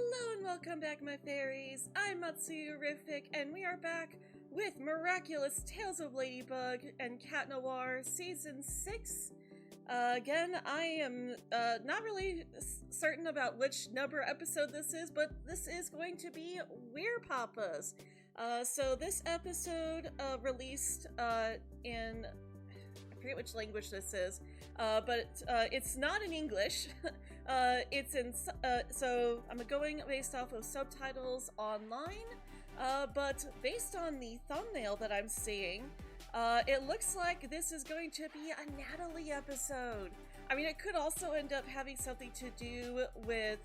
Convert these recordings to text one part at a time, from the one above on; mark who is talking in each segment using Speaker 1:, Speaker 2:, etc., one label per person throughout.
Speaker 1: Hello and welcome back, my fairies. I'm Matsuyorific, and we are back with Miraculous Tales of Ladybug and Cat Noir Season 6. Again, I am not really certain about which number episode this is, but this is going to be We're Papas. So this episode released in... I forget which language this is, but it's not in English. It's in, so I'm going based off of subtitles online, but based on the thumbnail that I'm seeing, it looks like this is going to be a Natalie episode. I mean, it could also end up having something to do with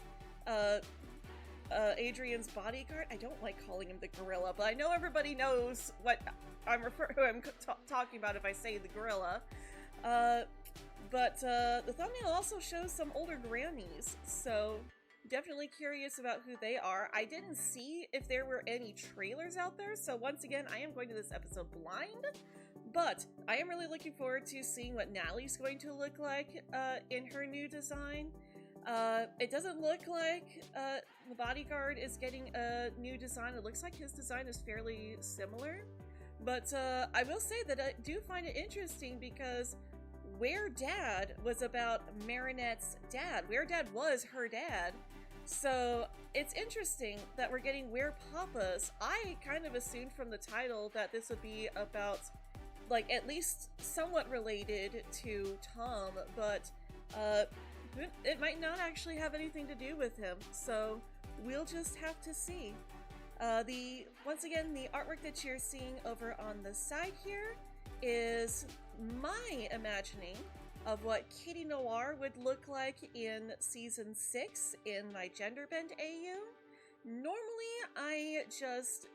Speaker 1: Adrian's bodyguard. I don't like calling him the gorilla, but I know everybody knows what I'm talking about if I say the gorilla. But the thumbnail also shows some older grannies, so definitely curious about who they are. I didn't see if there were any trailers out there, so once again, I am going to this episode blind, but I am really looking forward to seeing what Natalie's going to look like in her new design. It doesn't look like the bodyguard is getting a new design. It looks like his design is fairly similar. But I will say that I do find it interesting because Where Dad was about Marinette's dad. Where Dad was her dad. So it's interesting that we're getting Where Papas. I kind of assumed from the title that this would be about, like, at least somewhat related to Tom, but it might not actually have anything to do with him. So we'll just have to see. Once again, the artwork that you're seeing over on the side here is my imagining of what Kitty Noir would look like in Season 6 in my Gender Bend AU. Normally, I just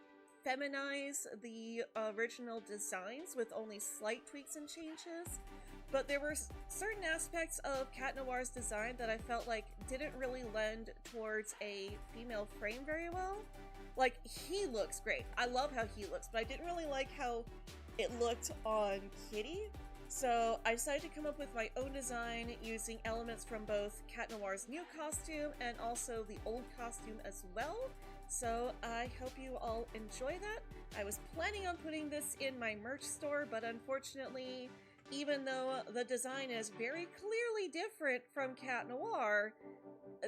Speaker 1: feminize the original designs with only slight tweaks and changes, but there were certain aspects of Cat Noir's design that I felt like didn't really lend towards a female frame very well. Like, he looks great. I love how he looks, but I didn't really like how it looked on Kitty. So I decided to come up with my own design using elements from both Cat Noir's new costume and also the old costume as well. So I hope you all enjoy that. I was planning on putting this in my merch store, but unfortunately, even though the design is very clearly different from Cat Noir,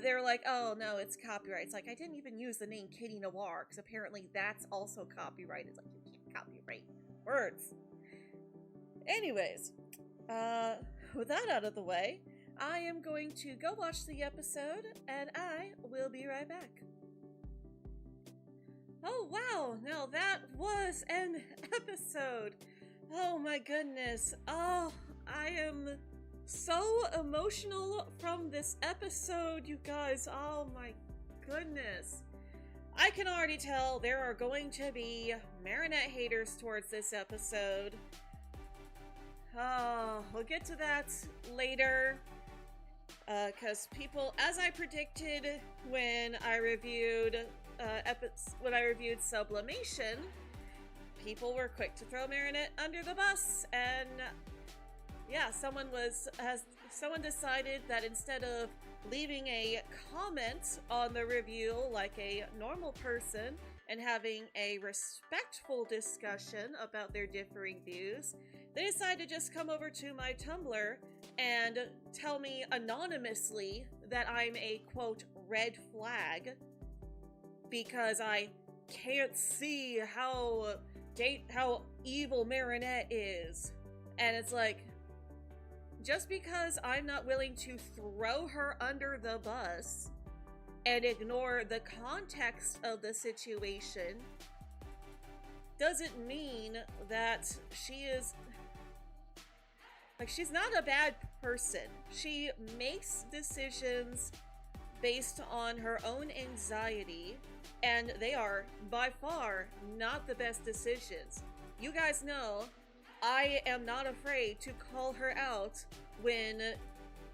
Speaker 1: they're like, oh no, it's copyright. It's like, I didn't even use the name Kitty Noir, because apparently that's also copyright. It's like, you can't copyright words. Anyways, with that out of the way, I am going to go watch the episode, and I will be right back. Oh wow, now that was an episode. Oh my goodness. Oh, I am so emotional from this episode, you guys. Oh my goodness. I can already tell there are going to be Marinette haters towards this episode. Oh, we'll get to that later. Because people, as I predicted when I reviewed Sublimation, people were quick to throw Marinette under the bus, and yeah, someone decided that instead of leaving a comment on the review like a normal person and having a respectful discussion about their differing views, they decided to just come over to my Tumblr and tell me anonymously that I'm a, quote, red flag because I can't see how evil Marinette is. And it's like, just because I'm not willing to throw her under the bus and ignore the context of the situation doesn't mean that she is... like, she's not a bad person. She makes decisions based on her own anxiety, and they are, by far, not the best decisions. You guys know, I am not afraid to call her out when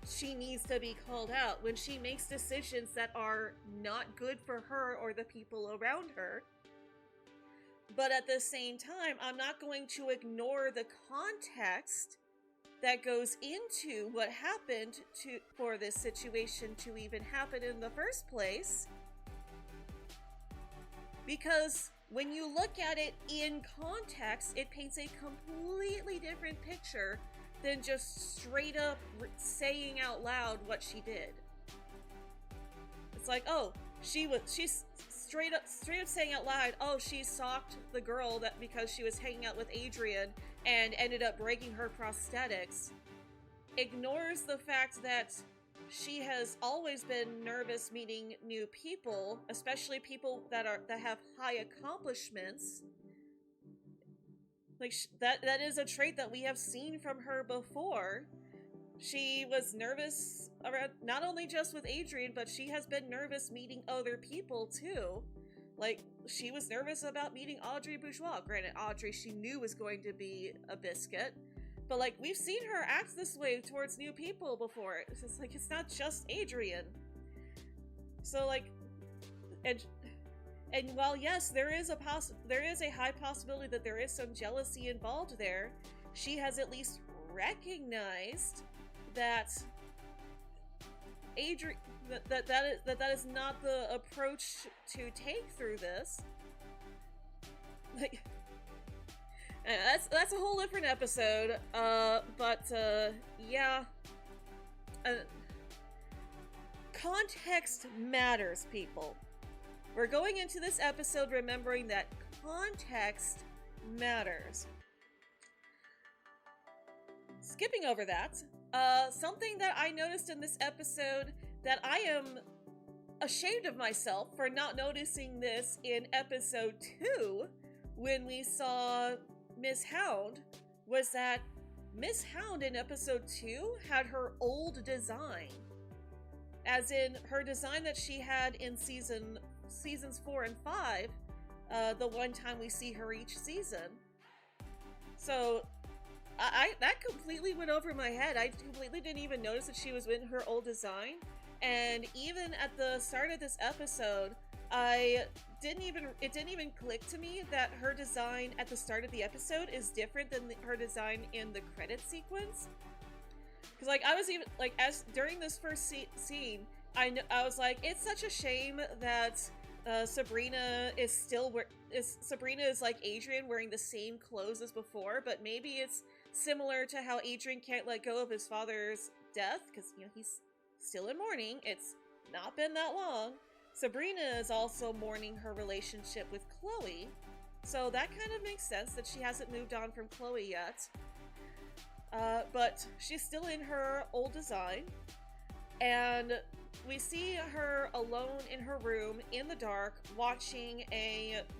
Speaker 1: she needs to be called out, when she makes decisions that are not good for her or the people around her. But at the same time, I'm not going to ignore the context that goes into what happened for this situation to even happen in the first place, because when you look at it in context, it paints a completely different picture than just straight up saying out loud what she did. It's like, oh, she's straight up saying out loud, oh, she socked the girl that because she was hanging out with Adrian and ended up breaking her prosthetics. Ignores the fact that she has always been nervous meeting new people, especially people that have high accomplishments. Like that is a trait that we have seen from her before. She was nervous around not only just with Adrian, but she has been nervous meeting other people too. Like, she was nervous about meeting Audrey Bourgeois. Granted, Audrey she knew was going to be a biscuit, but like, we've seen her act this way towards new people before. It's just like, it's not just Adrian. So like, and while yes, there is a high possibility that there is some jealousy involved there, she has at least recognized that Adrian that is not the approach to take through this. Like, that's a whole different episode. Yeah. Context matters, people. We're going into this episode remembering that context matters. Skipping over that, something that I noticed in this episode that I am ashamed of myself for not noticing this in episode 2 when we saw Miss Hound, was that Miss Hound in episode 2 had her old design. As in, her design that she had in seasons 4 and 5, the one time we see her each season. So, that completely went over my head. I completely didn't even notice that she was in her old design. And even at the start of this episode, it didn't even click to me that her design at the start of the episode is different than her design in the credit sequence. Because like, I was even like, as during this first scene, I was like, it's such a shame that Sabrina is like Adrian, wearing the same clothes as before, but maybe it's similar to how Adrian can't let go of his father's death because, you know, he's still in mourning. It's not been that long. Sabrina is also mourning her relationship with Chloe, so that kind of makes sense that she hasn't moved on from Chloe yet. But she's still in her old design, and we see her alone in her room in the dark watching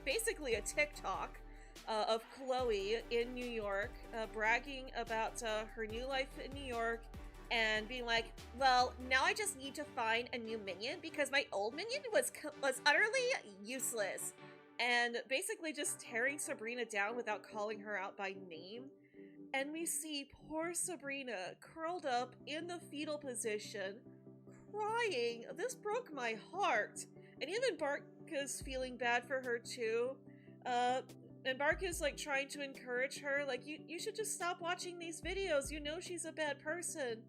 Speaker 1: basically a TikTok of Chloe in New York, bragging about her new life in New York and being like, well, now I just need to find a new minion because my old minion was utterly useless, and basically just tearing Sabrina down without calling her out by name. And we see poor Sabrina curled up in the fetal position, crying. This broke my heart. And even Bark is feeling bad for her too. And Bark is like trying to encourage her, like, you should just stop watching these videos. You know she's a bad person.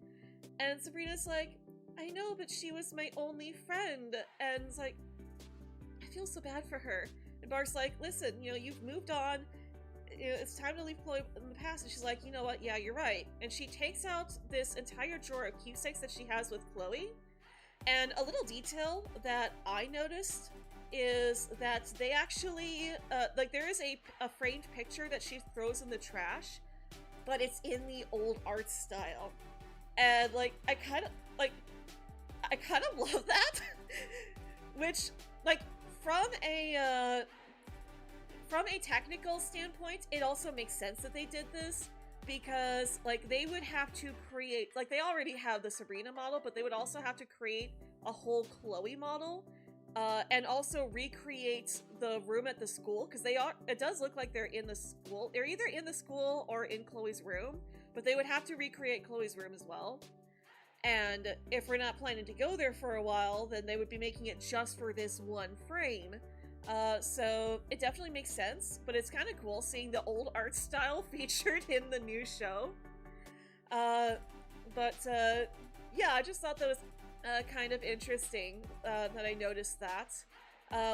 Speaker 1: And Sabrina's like, I know, but she was my only friend. And it's like, I feel so bad for her. And Bark's like, listen, you know, you've moved on. It's time to leave Chloe in the past. And she's like, you know what? Yeah, you're right. And she takes out this entire drawer of keepsakes that she has with Chloe. And a little detail that I noticed is that they actually, like, there is a framed picture that she throws in the trash, but it's in the old art style. And, like, I kind of love that. Which, like, from a technical standpoint, it also makes sense that they did this, because, like, they would have to create, like, they already have the Sabrina model, but they would also have to create a whole Chloe model, and also recreate the room at the school, because it does look like they're in the school. They're either in the school or in Chloe's room, but they would have to recreate Chloe's room as well. And if we're not planning to go there for a while, then they would be making it just for this one frame. So it definitely makes sense, but it's kind of cool seeing the old art style featured in the new show. Yeah, I just thought that was kind of interesting that I noticed that.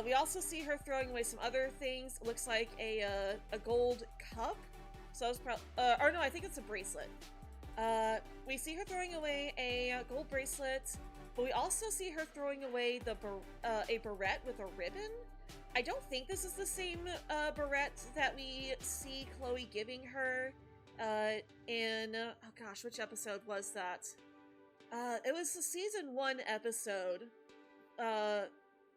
Speaker 1: We also see her throwing away some other things. It looks like a gold cup. So it's probably, or no, I think it's a bracelet. We see her throwing away a gold bracelet, but we also see her throwing away a barrette with a ribbon. I don't think this is the same barrette that we see Chloe giving her in, oh gosh, which episode was that? It was the season 1 episode. Oh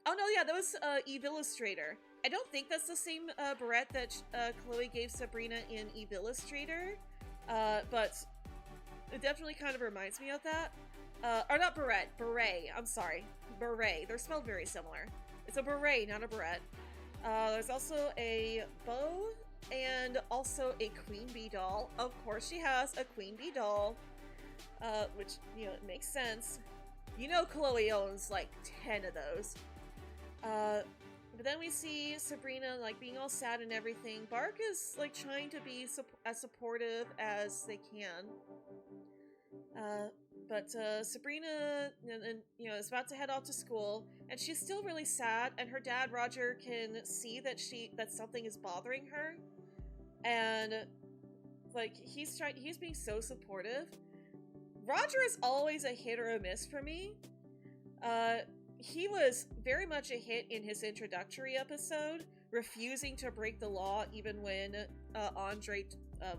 Speaker 1: no, yeah, that was Eve Illustrator. I don't think that's the same barrette that Chloe gave Sabrina in Eve Illustrator, but it definitely kind of reminds me of that. Or not barrette, beret, I'm sorry. Beret, they're spelled very similar. It's a beret, not a barrette. There's also a bow and also a queen bee doll. Of course she has a queen bee doll, which, you know, it makes sense. You know Chloe owns like 10 of those. But then we see Sabrina like being all sad and everything. Bark is like trying to be as supportive as they can. But Sabrina, you know, is about to head off to school, and she's still really sad. And her dad Roger can see that something is bothering her, and like he's being so supportive. Roger is always a hit or a miss for me. He was very much a hit in his introductory episode, refusing to break the law even when Andre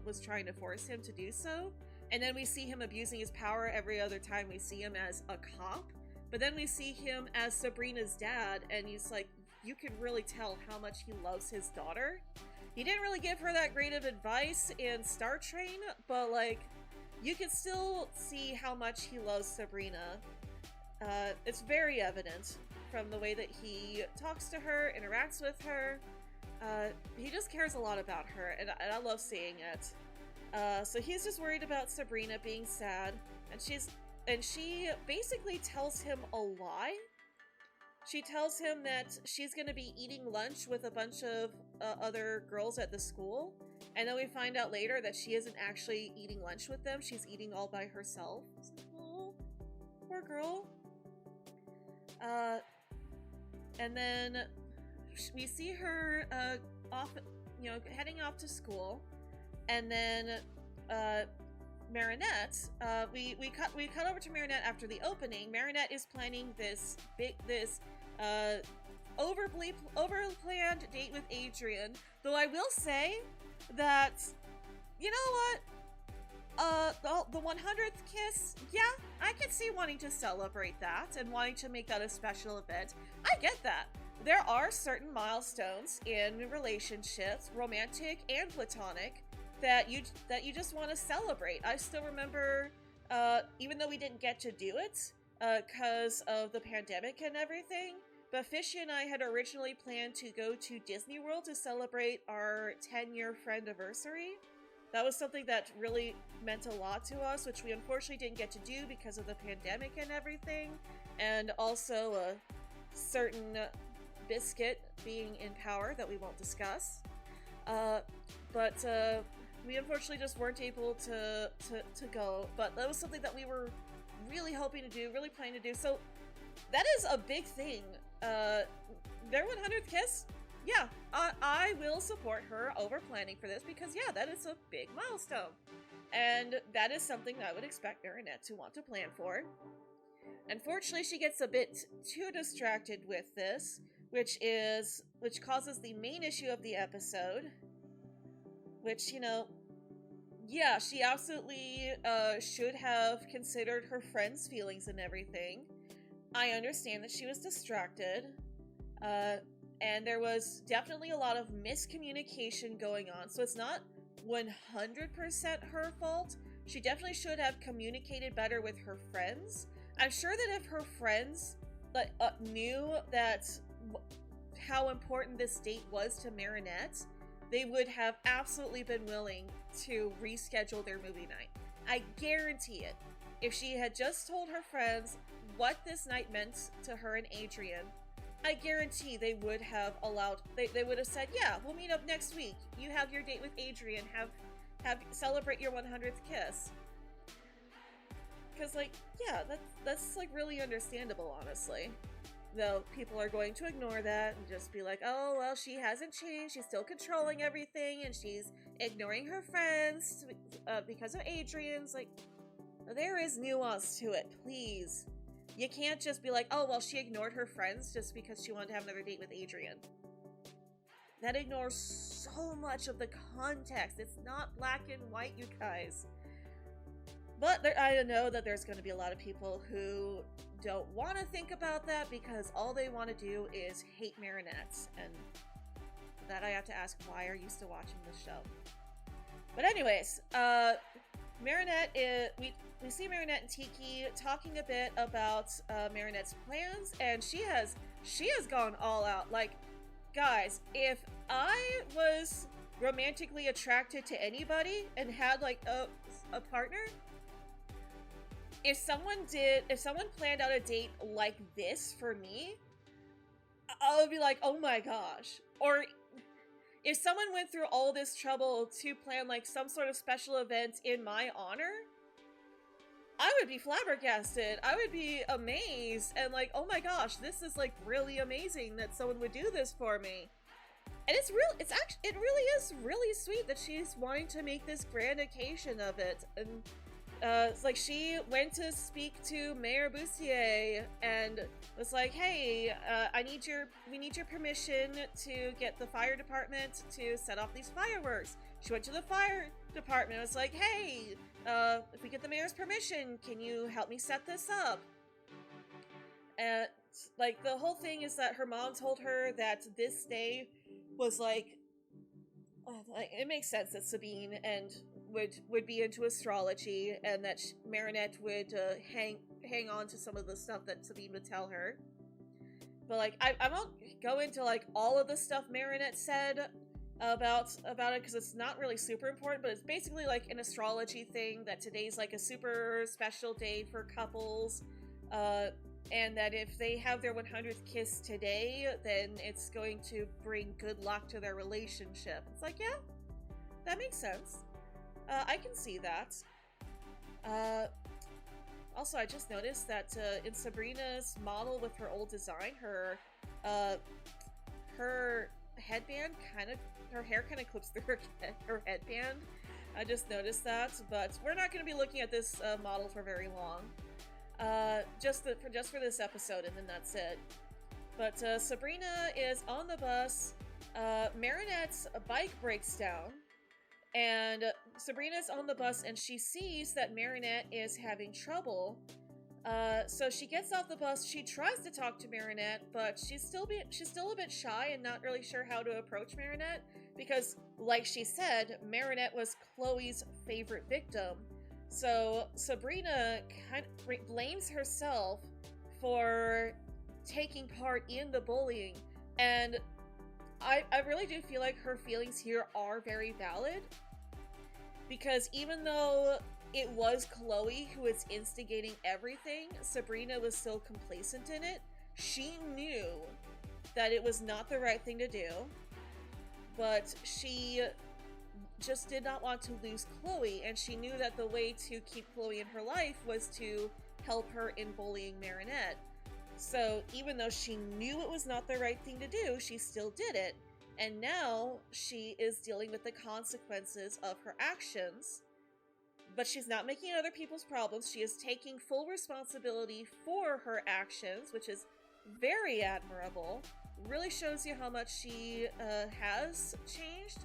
Speaker 1: was trying to force him to do so. And then we see him abusing his power every other time we see him as a cop. But then we see him as Sabrina's dad, and he's like, you can really tell how much he loves his daughter. He didn't really give her that great of advice in Star Train, but like, you can still see how much he loves Sabrina. It's very evident from the way that he talks to her, interacts with her. He just cares a lot about her, and I love seeing it. So he's just worried about Sabrina being sad, and she basically tells him a lie. She tells him that she's going to be eating lunch with a bunch of other girls at the school, and then we find out later that she isn't actually eating lunch with them. She's eating all by herself. Oh, poor girl. And then we see her off, you know, heading off to school. And then Marinette, we cut over to Marinette after the opening. Marinette is planning this overplanned date with Adrian. Though I will say that, you know what, the 100th kiss, yeah, I could see wanting to celebrate that and wanting to make that a special event. I get that. There are certain milestones in relationships, romantic and platonic, that you just want to celebrate. I still remember, even though we didn't get to do it because of the pandemic and everything, but Fishy and I had originally planned to go to Disney World to celebrate our 10-year friend-iversary. That was something that really meant a lot to us, which we unfortunately didn't get to do because of the pandemic and everything, and also a certain biscuit being in power that we won't discuss. But we unfortunately just weren't able to go, but that was something that we were really hoping to do, really planning to do. So that is a big thing. Their 100th kiss, yeah, I will support her over planning for this, because yeah, that is a big milestone, and that is something I would expect Marinette to want to plan for. Unfortunately, she gets a bit too distracted with this, which causes the main issue of the episode. Which, you know, yeah, she absolutely should have considered her friend's feelings and everything. I understand that she was distracted, and there was definitely a lot of miscommunication going on, so it's not 100% her fault. She definitely should have communicated better with her friends. I'm sure that if her friends knew that how important this date was to Marinette, they would have absolutely been willing to reschedule their movie night. I guarantee it. If she had just told her friends what this night meant to her and Adrian, I guarantee they would have they would have said, yeah, we'll meet up next week. You have your date with Adrian, celebrate your 100th kiss. Because, like, yeah, that's like really understandable, honestly. though people are going to ignore that and just be like, oh, well, she hasn't changed, she's still controlling everything, and she's ignoring her friends because of Adrian's, like, there is nuance to it, please. You can't just be like, oh, well, she ignored her friends just because she wanted to have another date with Adrian. That ignores so much of the context. It's not black and white, you guys. But I know that there's going to be a lot of people who don't want to think about that because all they want to do is hate Marinette. And that I have to ask, why are you still watching this show? But anyways, Marinette is... We see Marinette and Tiki talking a bit about Marinette's plans, and she has gone all out. Like, guys, if I was romantically attracted to anybody and had like a partner, if someone planned out a date like this for me, I would be like, oh my gosh. Or if someone went through all this trouble to plan like some sort of special event in my honor, I would be flabbergasted. I would be amazed and like, oh my gosh, this is like really amazing that someone would do this for me. And it really is really sweet that she's wanting to make this grand occasion of it. And it's like she went to speak to Mayor Bussier and was like, hey, we need your permission to get the fire department to set off these fireworks. She went to the fire department and was like, hey, if we get the mayor's permission, can you help me set this up? And like the whole thing is that her mom told her that this day was like it makes sense that Sabine and would be into astrology, and that Marinette would hang on to some of the stuff that Sabine would tell her. But like I won't go into like all of the stuff Marinette said about it because it's not really super important, but it's basically like an astrology thing that today's like a super special day for couples, and that if they have their 100th kiss today, then it's going to bring good luck to their relationship. It's like, yeah, that makes sense. I can see that. Also, I just noticed that in Sabrina's model with her old design, her headband her hair kind of clips through her headband. I just noticed that, but we're not going to be looking at this model for very long. Just for this episode, and then that's it. But Sabrina is on the bus. Marinette's bike breaks down, and Sabrina's on the bus, and she sees that Marinette is having trouble. So she gets off the bus. She tries to talk to Marinette, but she's still a bit shy and not really sure how to approach Marinette because, like she said, Marinette was Chloe's favorite victim. So Sabrina kind of blames herself for taking part in the bullying, and I really do feel like her feelings here are very valid, because even though it was Chloe who was instigating everything, Sabrina was still complacent in it. She knew that it was not the right thing to do, but she just did not want to lose Chloe, and she knew that the way to keep Chloe in her life was to help her in bullying Marinette. So even though she knew it was not the right thing to do, she still did it, and now she is dealing with the consequences of her actions. But she's not making it other people's problems. She is taking full responsibility for her actions, which is very admirable. Really shows you how much she has changed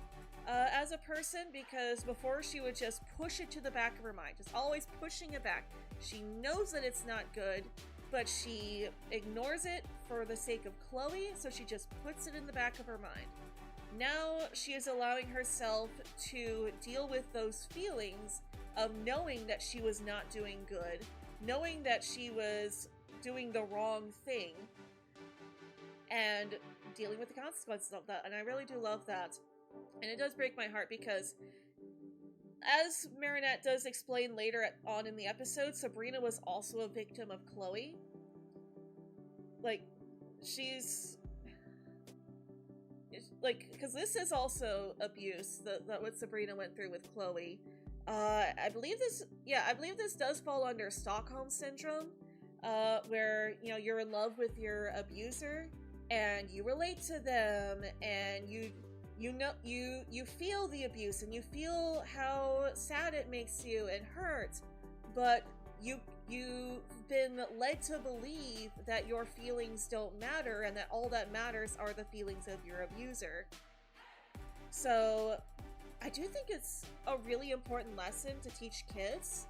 Speaker 1: as a person, because before she would just push it to the back of her mind, just always pushing it back. She knows that it's not good, but she ignores it for the sake of Chloe, so she just puts it in the back of her mind. Now she is allowing herself to deal with those feelings of knowing that she was not doing good, knowing that she was doing the wrong thing, and dealing with the consequences of that. And I really do love that. And it does break my heart because, as Marinette does explain later on in the episode, Sabrina was also a victim of Chloe. Like, she's... like, because this is also abuse, that what Sabrina went through with Chloe. I believe this does fall under Stockholm Syndrome. where, you know, you're in love with your abuser and you relate to them, and you feel the abuse and you feel how sad it makes you and hurt, but you've been led to believe that your feelings don't matter and that all that matters are the feelings of your abuser. So I do think it's a really important lesson to teach kids,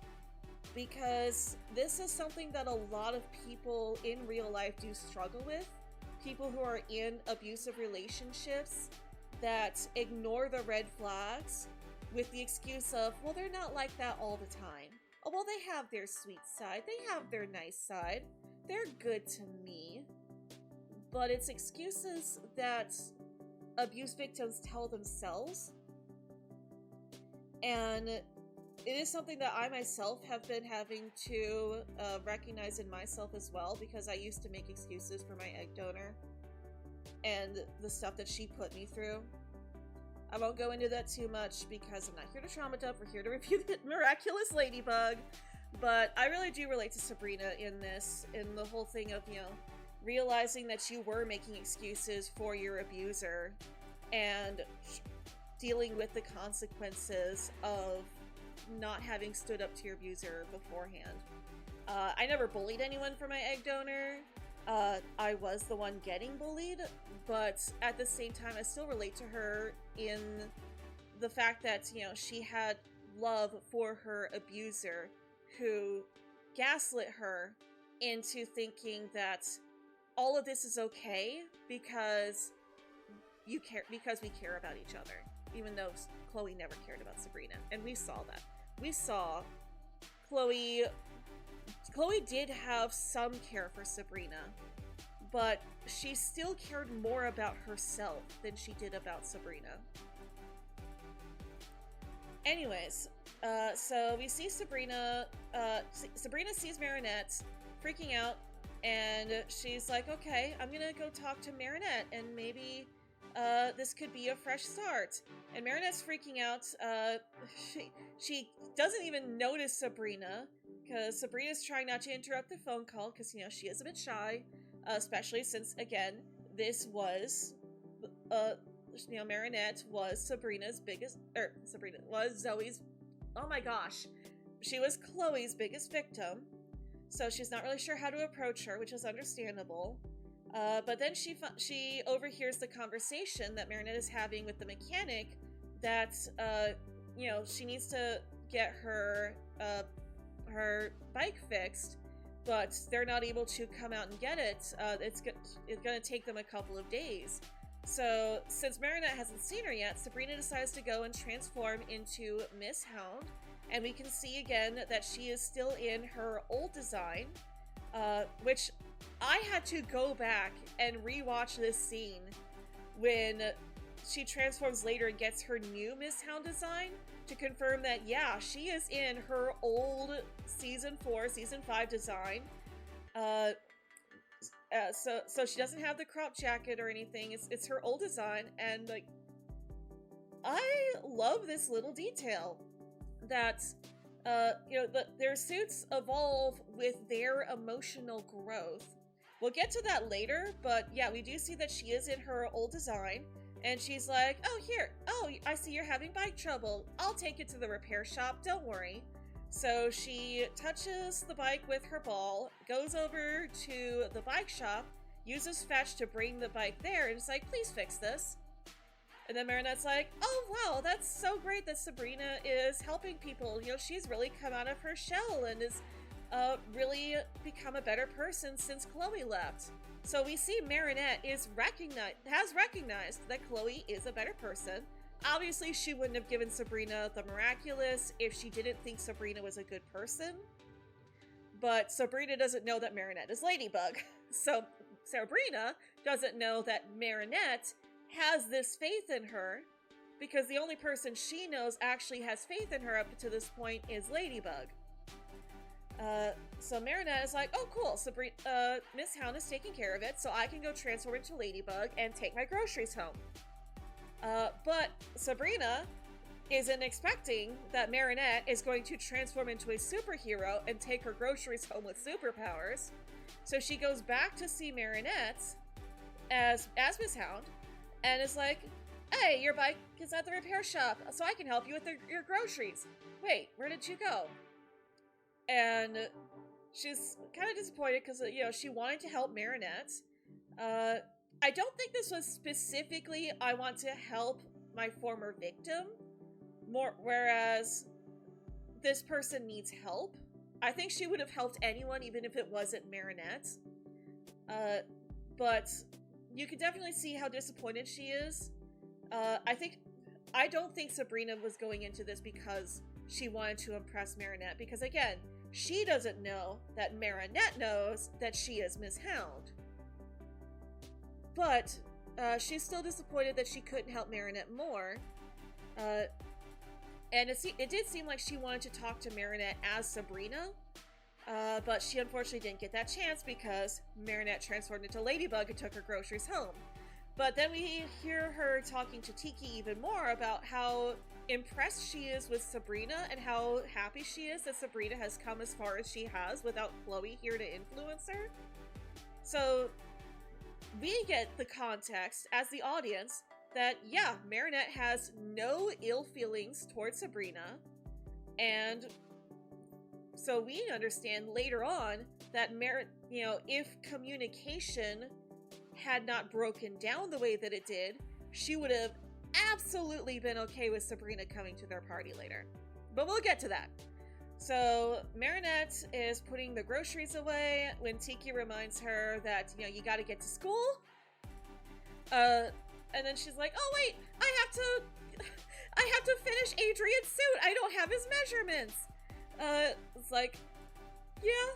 Speaker 1: because this is something that a lot of people in real life do struggle with. People who are in abusive relationships that ignore the red flags with the excuse of, well, they're not like that all the time. Oh, well, they have their sweet side. They have their nice side. They're good to me. But it's excuses that abuse victims tell themselves. And it is something that I myself have been having to recognize in myself as well, because I used to make excuses for my egg donor and the stuff that she put me through. I won't go into that too much because I'm not here to trauma dump. We're here to review the miraculous ladybug. But I really do relate to Sabrina in this, in the whole thing of, you know, realizing that you were making excuses for your abuser and dealing with the consequences of not having stood up to your abuser beforehand. I never bullied anyone for my egg donor. I was the one getting bullied, but at the same time, I still relate to her in the fact that, you know, she had love for her abuser, who gaslit her into thinking that all of this is okay because we care about each other, even though Chloe never cared about Sabrina, and we saw that. We saw Chloe did have some care for Sabrina, but she still cared more about herself than she did about Sabrina. Anyways, so we see Sabrina sees Marinette freaking out, and she's like, okay, I'm gonna go talk to Marinette, and maybe this could be a fresh start. And Marinette's freaking out. She doesn't even notice Sabrina, because Sabrina's trying not to interrupt the phone call, because, you know, she is a bit shy, especially since, again, this was, you know, Marinette was Sabrina's biggest, Sabrina was Zoe's, oh my gosh, she was Chloe's biggest victim, so she's not really sure how to approach her, which is understandable. But then she overhears the conversation that Marinette is having with the mechanic that, you know, she needs to get her bike fixed, but they're not able to come out and get it. It's gonna take them a couple of days. So, since Marinette hasn't seen her yet, Sabrina decides to go and transform into Miss Hound, and we can see again that she is still in her old design, which I had to go back and rewatch this scene when she transforms later and gets her new Miss Hound design to confirm that, yeah, she is in her old Season 4, Season 5 design. So she doesn't have the crop jacket or anything. It's her old design, and, like, I love this little detail that, you know, their suits evolve with their emotional growth. We'll get to that later, but yeah, we do see that she is in her old design, and she's like, oh, here, oh, I see you're having bike trouble. I'll take it to the repair shop, don't worry. So she touches the bike with her ball, goes over to the bike shop, uses Fetch to bring the bike there, and it's like, please fix this. And then Marinette's like, oh wow, that's so great that Sabrina is helping people. You know, she's really come out of her shell and is really become a better person since Chloe left. So we see Marinette has recognized that Chloe is a better person. Obviously, she wouldn't have given Sabrina the miraculous if she didn't think Sabrina was a good person. But Sabrina doesn't know that Marinette is Ladybug. So Sabrina doesn't know that Marinette has this faith in her, because the only person she knows actually has faith in her up to this point is Ladybug. So Marinette is like, oh cool, Miss Hound is taking care of it, so I can go transform into Ladybug and take my groceries home. But Sabrina isn't expecting that Marinette is going to transform into a superhero and take her groceries home with superpowers. So she goes back to see Marinette as Miss Hound and is like, hey, your bike is at the repair shop, so I can help you with your groceries. Wait, where did you go? And she's kind of disappointed because, you know, she wanted to help Marinette. I don't think this was specifically, I want to help my former victim, whereas this person needs help. I think she would have helped anyone, even if it wasn't Marinette. But you can definitely see how disappointed she is. I don't think Sabrina was going into this because she wanted to impress Marinette, because again, she doesn't know that Marinette knows that she is Miss Hound. But she's still disappointed that she couldn't help Marinette more. And it did seem like she wanted to talk to Marinette as Sabrina, but she unfortunately didn't get that chance because Marinette transformed into Ladybug and took her groceries home. But then we hear her talking to Tiki even more about how impressed she is with Sabrina and how happy she is that Sabrina has come as far as she has without Chloe here to influence her. So we get the context as the audience that, yeah, Marinette has no ill feelings towards Sabrina, and so we understand later on that if communication had not broken down the way that it did, she would have absolutely been okay with Sabrina coming to their party later. But we'll get to that. So Marinette is putting the groceries away when Tiki reminds her that, you know, you gotta get to school. And then she's like, oh wait, I have to finish Adrian's suit. I don't have his measurements. It's like, yeah.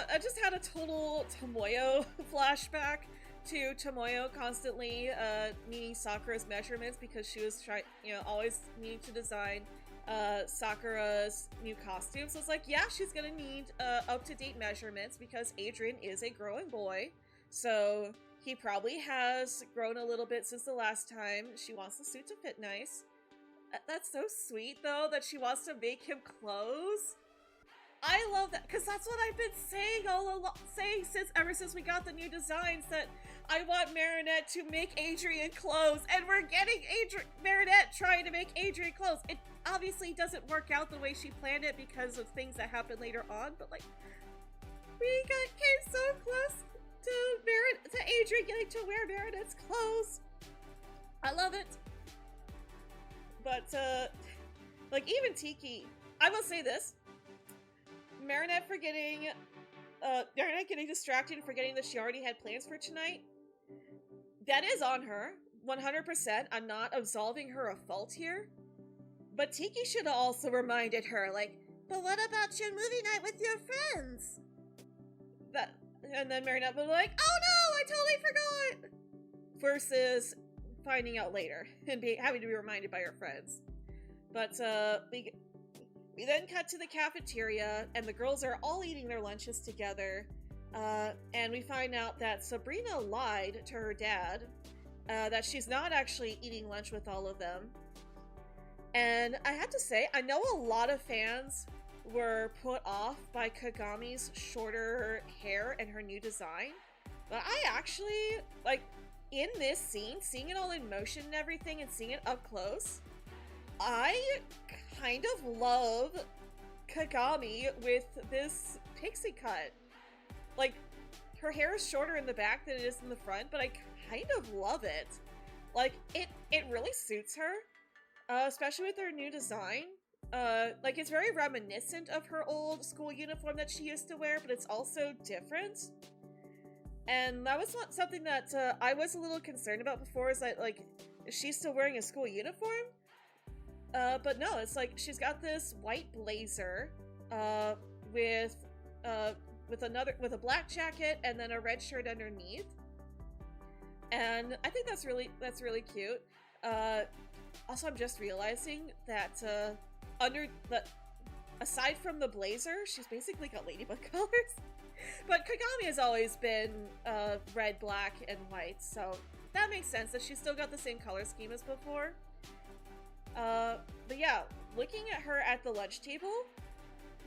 Speaker 1: I just had a total Tomoyo flashback to Tomoyo constantly needing Sakura's measurements because she was always needing to design Sakura's new costume. So it's like, yeah, she's gonna need up-to-date measurements because Adrian is a growing boy. So he probably has grown a little bit since the last time. She wants the suit to fit nice. That's so sweet, though, that she wants to make him clothes. I love that, because that's what I've been saying all along, ever since we got the new designs, that I want Marinette to make Adrian clothes, and we're getting Marinette trying to make Adrian clothes. It obviously doesn't work out the way she planned it because of things that happened later on, but like, we came so close to Adrian getting to wear Marinette's clothes. I love it. But, like, even Tiki, I will say this, Marinette getting distracted and forgetting that she already had plans for tonight, that is on her, 100%. I'm not absolving her of fault here. But Tiki should have also reminded her, like, but what about your movie night with your friends? And then Marinette was like, oh no, I totally forgot! Versus finding out later and having to be reminded by her friends. But we then cut to the cafeteria, and the girls are all eating their lunches together, and we find out that Sabrina lied to her dad, that she's not actually eating lunch with all of them. And I have to say, I know a lot of fans were put off by Kagami's shorter hair and her new design, but I actually, like, in this scene, seeing it all in motion and everything, and seeing it up close, I kind of love Kagami with this pixie cut. Like, her hair is shorter in the back than it is in the front, but I kind of love it. Like, it really suits her, especially with her new design. Like, it's very reminiscent of her old school uniform that she used to wear, but it's also different. And that was not something that I was a little concerned about before, is that, like, is she still wearing a school uniform? But no, it's like she's got this white blazer with a black jacket and then a red shirt underneath. And I think that's really cute. Also, I'm just realizing that aside from the blazer, she's basically got ladybug colors. But Kagami has always been red, black, and white, so that makes sense that she's still got the same color scheme as before. But yeah, looking at her at the lunch table,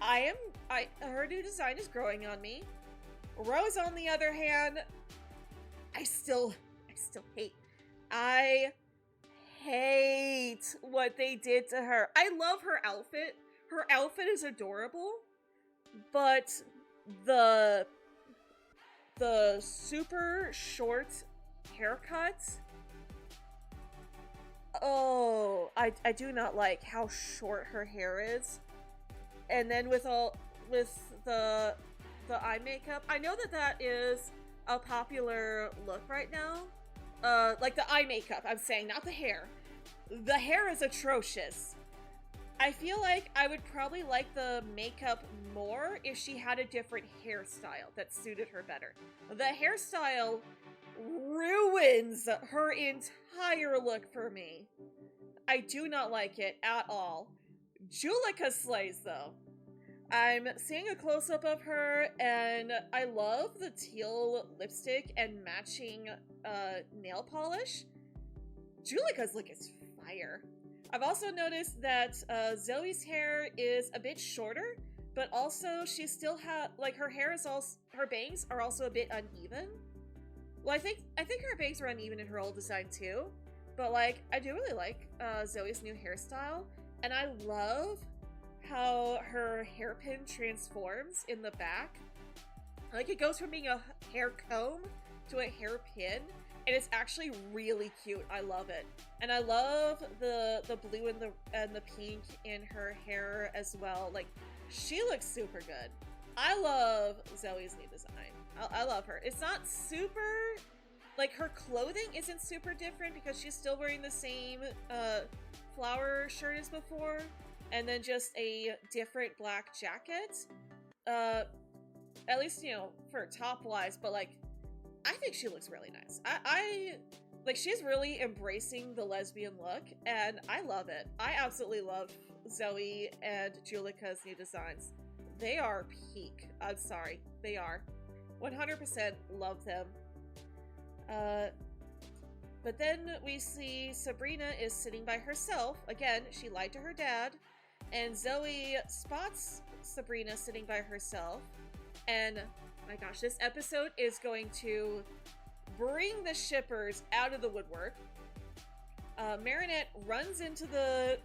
Speaker 1: her new design is growing on me. Rose, on the other hand, I still hate. I hate what they did to her. I love her outfit. Her outfit is adorable, but the super short haircut. Oh, I do not like how short her hair is. And then with the eye makeup, I know that is a popular look right now. Like the eye makeup, I'm saying, not the hair. The hair is atrocious. I feel like I would probably like the makeup more if she had a different hairstyle that suited her better. The hairstyle ruins her entire look for me. I do not like it at all. Juleka slays, though. I'm seeing a close-up of her, and I love the teal lipstick and matching nail polish. Juleka's look is fire. I've also noticed that Zoe's hair is a bit shorter, but also she still has, like, her hair is also, her bangs are also a bit uneven. Well, I think her bangs were uneven in her old design too, but like, I do really like Zoe's new hairstyle, and I love how her hairpin transforms in the back. Like, it goes from being a hair comb to a hairpin, and it's actually really cute. I love it. And I love the blue and the pink in her hair as well. Like, she looks super good. I love Zoe's new design. I love her. It's not super, like, her clothing isn't super different because she's still wearing the same flower shirt as before, and then just a different black jacket. At least, you know, for top-wise, but like, I think she looks really nice. I like, she's really embracing the lesbian look, and I love it. I absolutely love Zoe and Juleka's new designs. They are peak. I'm sorry. They are. 100% love them. But then we see Sabrina is sitting by herself. Again, she lied to her dad. And Zoe spots Sabrina sitting by herself. And, my gosh, this episode is going to bring the shippers out of the woodwork. Marinette runs into the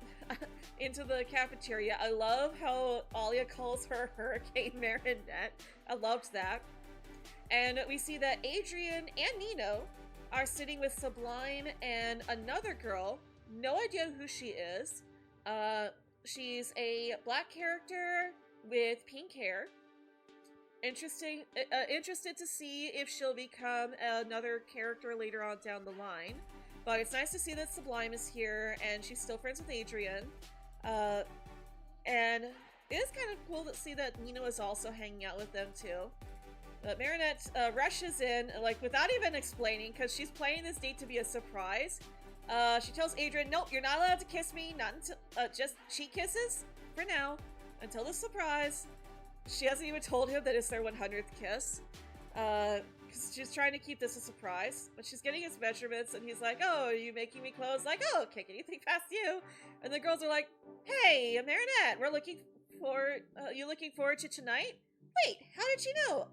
Speaker 1: into the cafeteria. I love how Alia calls her Hurricane Marinette. I loved that. And we see that Adrian and Nino are sitting with Sublime and another girl. No idea who she is. She's a black character with pink hair. Interested to see if she'll become another character later on down the line. But it's nice to see that Sublime is here, and she's still friends with Adrian. And it is kind of cool to see that Nino is also hanging out with them too. Marinette rushes in, like, without even explaining, because she's planning this date to be a surprise. She tells Adrian, nope, you're not allowed to kiss me, not until, just cheek kisses, for now, until the surprise. She hasn't even told him that it's their 100th kiss, because she's trying to keep this a surprise. But she's getting his measurements, and he's like, oh, are you making me clothes? Like, oh, okay, anything past you? And the girls are like, hey, Marinette, we're looking for, you looking forward to tonight? Wait, how did you know?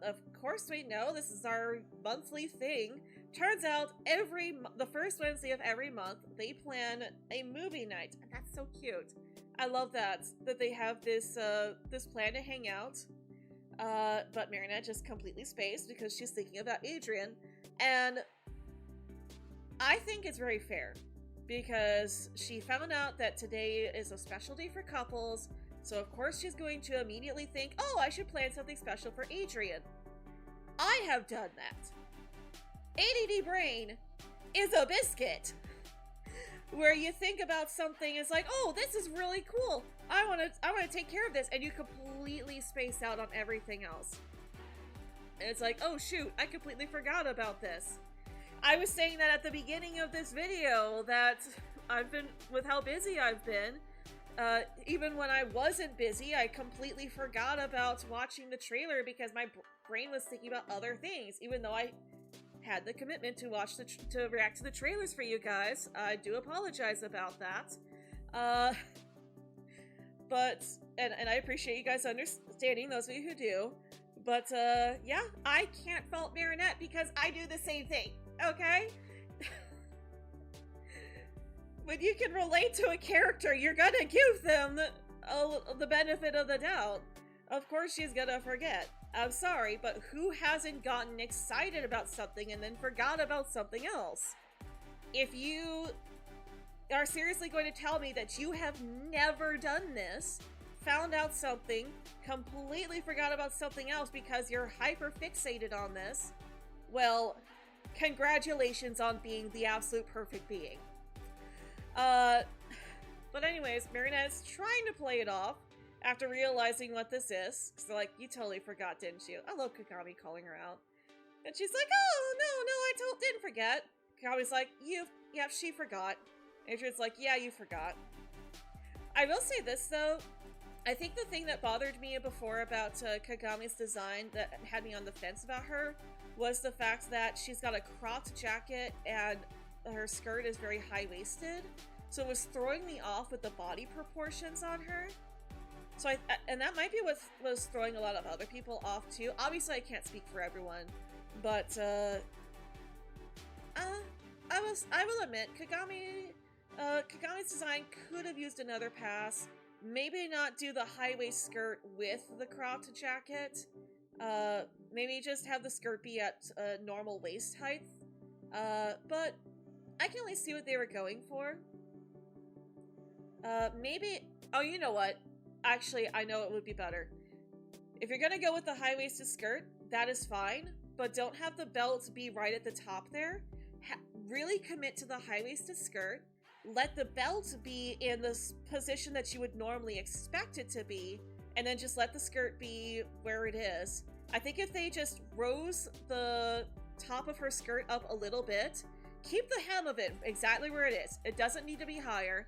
Speaker 1: Of course we know. This is our monthly thing. Turns out the first Wednesday of every month, they plan a movie night, and that's so cute. I love that they have this plan to hang out. But Marinette just completely spaced because she's thinking about Adrian, and I think it's very fair because she found out that today is a special day for couples. So of course she's going to immediately think, oh, I should plan something special for Adrian. I have done that. ADD brain is a biscuit. Where you think about something, it's like, oh, this is really cool. I want to take care of this, and you completely space out on everything else. And it's like, oh shoot, I completely forgot about this. I was saying that at the beginning of this video that I've been, with how busy I've been, even when I wasn't busy, I completely forgot about watching the trailer because my brain was thinking about other things, even though I had the commitment to watch to react to the trailers for you guys. I do apologize about that. Uh, but, and I appreciate you guys understanding, those of you who do. But, yeah, I can't fault Marinette because I do the same thing, okay? When you can relate to a character, you're gonna give them the benefit of the doubt. Of course she's gonna forget. I'm sorry, but who hasn't gotten excited about something and then forgot about something else? If you are seriously going to tell me that you have never done this, found out something, completely forgot about something else because you're hyper fixated on this, well, congratulations on being the absolute perfect being. But anyways, Marinette's trying to play it off after realizing what this is. So like, you totally forgot, didn't you? I love Kagami calling her out. And she's like, oh, no, I didn't forget. Kagami's like, yeah, she forgot. Adrian's like, yeah, you forgot. I will say this, though. I think the thing that bothered me before about Kagami's design that had me on the fence about her was the fact that she's got a cropped jacket and her skirt is very high-waisted. So it was throwing me off with the body proportions on her. So and that might be what was throwing a lot of other people off too. Obviously I can't speak for everyone, but I will admit Kagami's design could have used another pass. Maybe not do the high-waist skirt with the cropped jacket. Maybe just have the skirt be at normal waist height. But I can at least see what they were going for. Maybe... Oh, you know what? Actually, I know it would be better. If you're gonna go with the high-waisted skirt, that is fine, but don't have the belt be right at the top there. Really commit to the high-waisted skirt. Let the belt be in the position that you would normally expect it to be, and then just let the skirt be where it is. I think if they just rose the top of her skirt up a little bit, keep the hem of it exactly where it is. It doesn't need to be higher.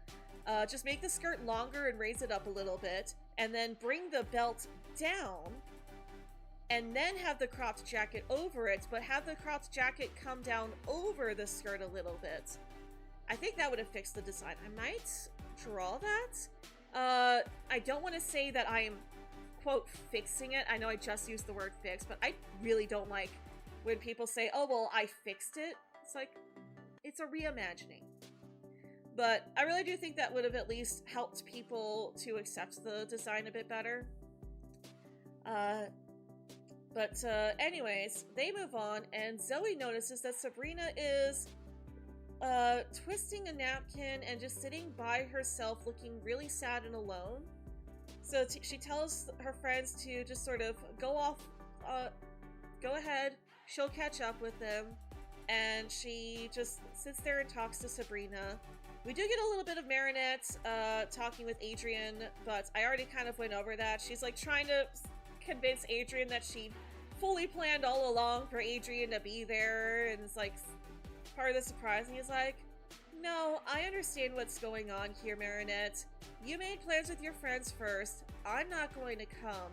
Speaker 1: Just make the skirt longer and raise it up a little bit, and then bring the belt down, and then have the cropped jacket over it, but have the cropped jacket come down over the skirt a little bit. I think that would have fixed the design. I might draw that. I don't want to say that I am, quote, fixing it. I know I just used the word fix, but I really don't like when people say, oh, well, I fixed it. It's like, it's a reimagining. But I really do think that would have at least helped people to accept the design a bit better. Anyways, they move on, and Zoe notices that Sabrina is twisting a napkin and just sitting by herself looking really sad and alone. So she tells her friends to just sort of go ahead, she'll catch up with them, and she just sits there and talks to Sabrina. We do get a little bit of Marinette talking with Adrian, but I already kind of went over that. She's like trying to convince Adrian that she fully planned all along for Adrian to be there, and it's like part of the surprise, and he's like, no, I understand what's going on here, Marinette. You made plans with your friends first. I'm not going to come,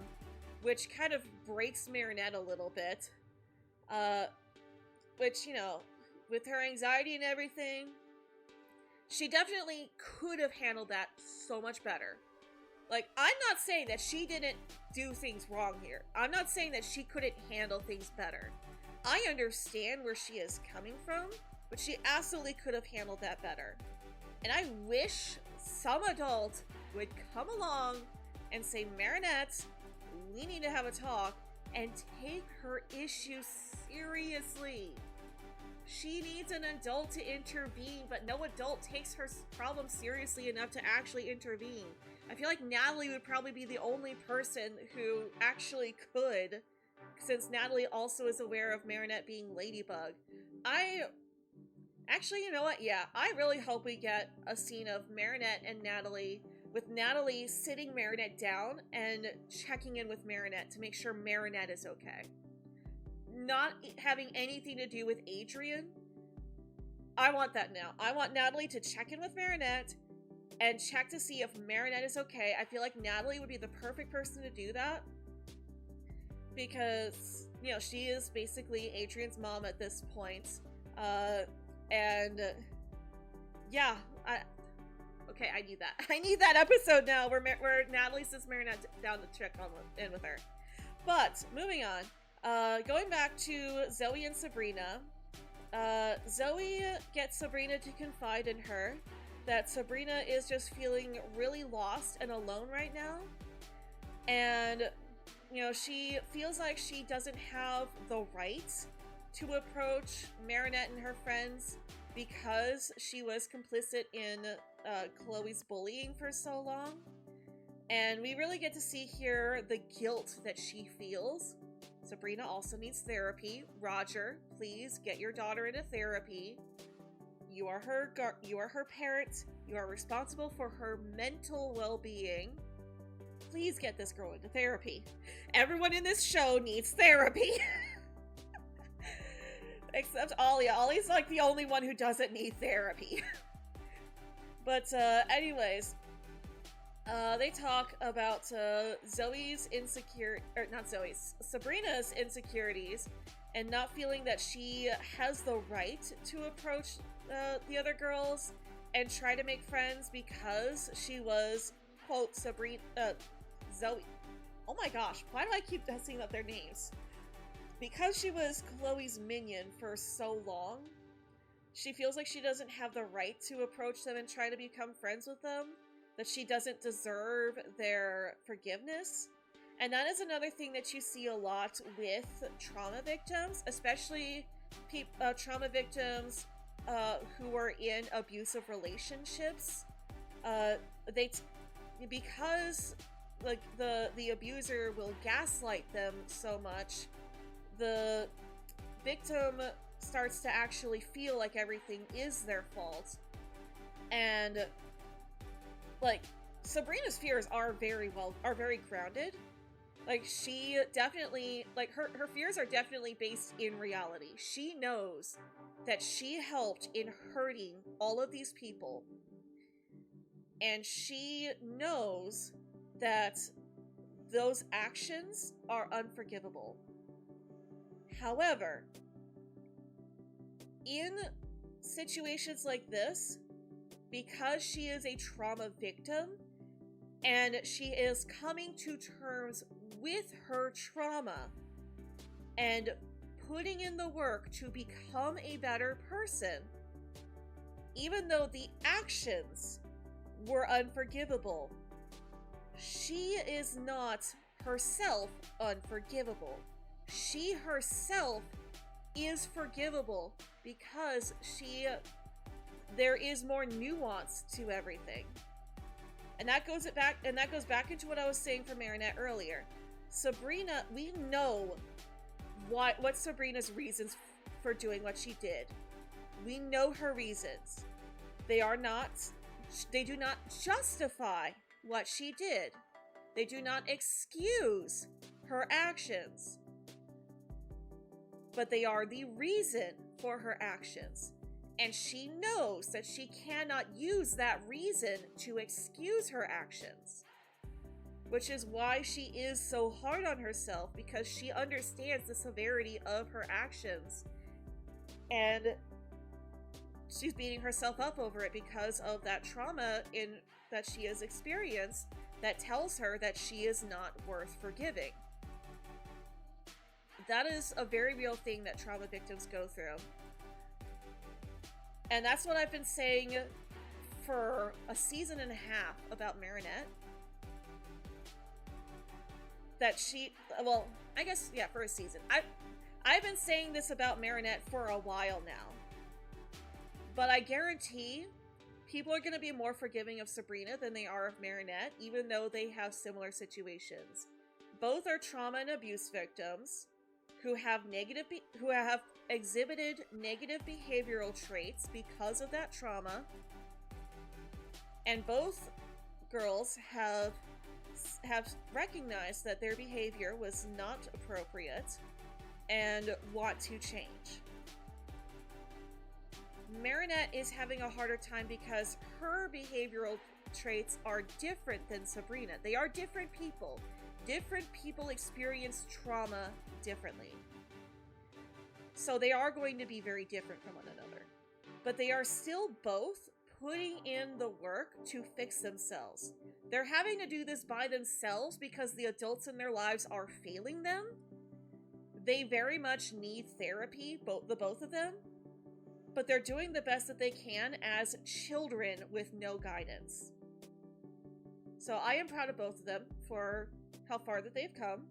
Speaker 1: which kind of breaks Marinette a little bit. Which, you know, with her anxiety and everything, she definitely could have handled that so much better. Like, I'm not saying that she didn't do things wrong here. I'm not saying that she couldn't handle things better. I understand where she is coming from, but she absolutely could have handled that better. And I wish some adult would come along and say, Marinette, we need to have a talk, and take her issue seriously. She needs an adult to intervene, but no adult takes her problem seriously enough to actually intervene. I feel like Natalie would probably be the only person who actually could, since Natalie also is aware of Marinette being Ladybug. Actually, you know what? Yeah, I really hope we get a scene of Marinette and Natalie, with Natalie sitting Marinette down and checking in with Marinette to make sure Marinette is okay. Not having anything to do with Adrian. I want that now. I want Natalie to check in with Marinette and check to see if Marinette is okay. I feel like Natalie would be the perfect person to do that, because, you know, she is basically Adrian's mom at this point. And yeah, Okay, I need that. I need that episode now where Natalie sits Marinette down to check in with her. But, moving on. Going back to Zoe and Sabrina. Zoe gets Sabrina to confide in her that Sabrina is just feeling really lost and alone right now. And, you know, she feels like she doesn't have the right to approach Marinette and her friends because she was complicit in Chloe's bullying for so long. And we really get to see here the guilt that she feels. Sabrina also needs therapy. Roger, please get your daughter into therapy. You are her parent. You are responsible for her mental well-being. Please get this girl into therapy. Everyone in this show needs therapy. Except Ollie. Ollie's like the only one who doesn't need therapy. But anyways, they talk about Sabrina's insecurities and not feeling that she has the right to approach the other girls and try to make friends because she was, quote, Zoe. Oh my gosh, why do I keep messing up their names? Because she was Chloe's minion for so long, she feels like she doesn't have the right to approach them and try to become friends with them, that she doesn't deserve their forgiveness. And that is another thing that you see a lot with trauma victims, especially trauma victims who are in abusive relationships. Because like the abuser will gaslight them so much, the victim starts to actually feel like everything is their fault. And like Sabrina's fears are very grounded. Like she definitely, like her fears are definitely based in reality. She knows that she helped in hurting all of these people. And she knows that those actions are unforgivable. However, in situations like this, because she is a trauma victim and she is coming to terms with her trauma and putting in the work to become a better person, even though the actions were unforgivable, she is not herself unforgivable. She herself is forgivable because there is more nuance to everything. And that goes back into what I was saying for Marinette earlier. Sabrina, we know what Sabrina's reasons for doing what she did. We know her reasons. They do not justify what she did. They do not excuse her actions. But they are the reason for her actions. And she knows that she cannot use that reason to excuse her actions. Which is why she is so hard on herself, because she understands the severity of her actions. And she's beating herself up over it because of that trauma that she has experienced that tells her that she is not worth forgiving. That is a very real thing that trauma victims go through. And that's what I've been saying for a season and a half about Marinette. That for a season. I've been saying this about Marinette for a while now. But I guarantee people are going to be more forgiving of Sabrina than they are of Marinette, even though they have similar situations. Both are trauma and abuse victims who have exhibited negative behavioral traits because of that trauma. And both girls have recognized that their behavior was not appropriate and want to change. Marinette is having a harder time because her behavioral traits are different than Sabrina. They are different people. Different people experience trauma differently. So they are going to be very different from one another. But they are still both putting in the work to fix themselves. They're having to do this by themselves because the adults in their lives are failing them. They very much need therapy, the both of them, but they're doing the best that they can as children with no guidance. So I am proud of both of them for how far that they've come.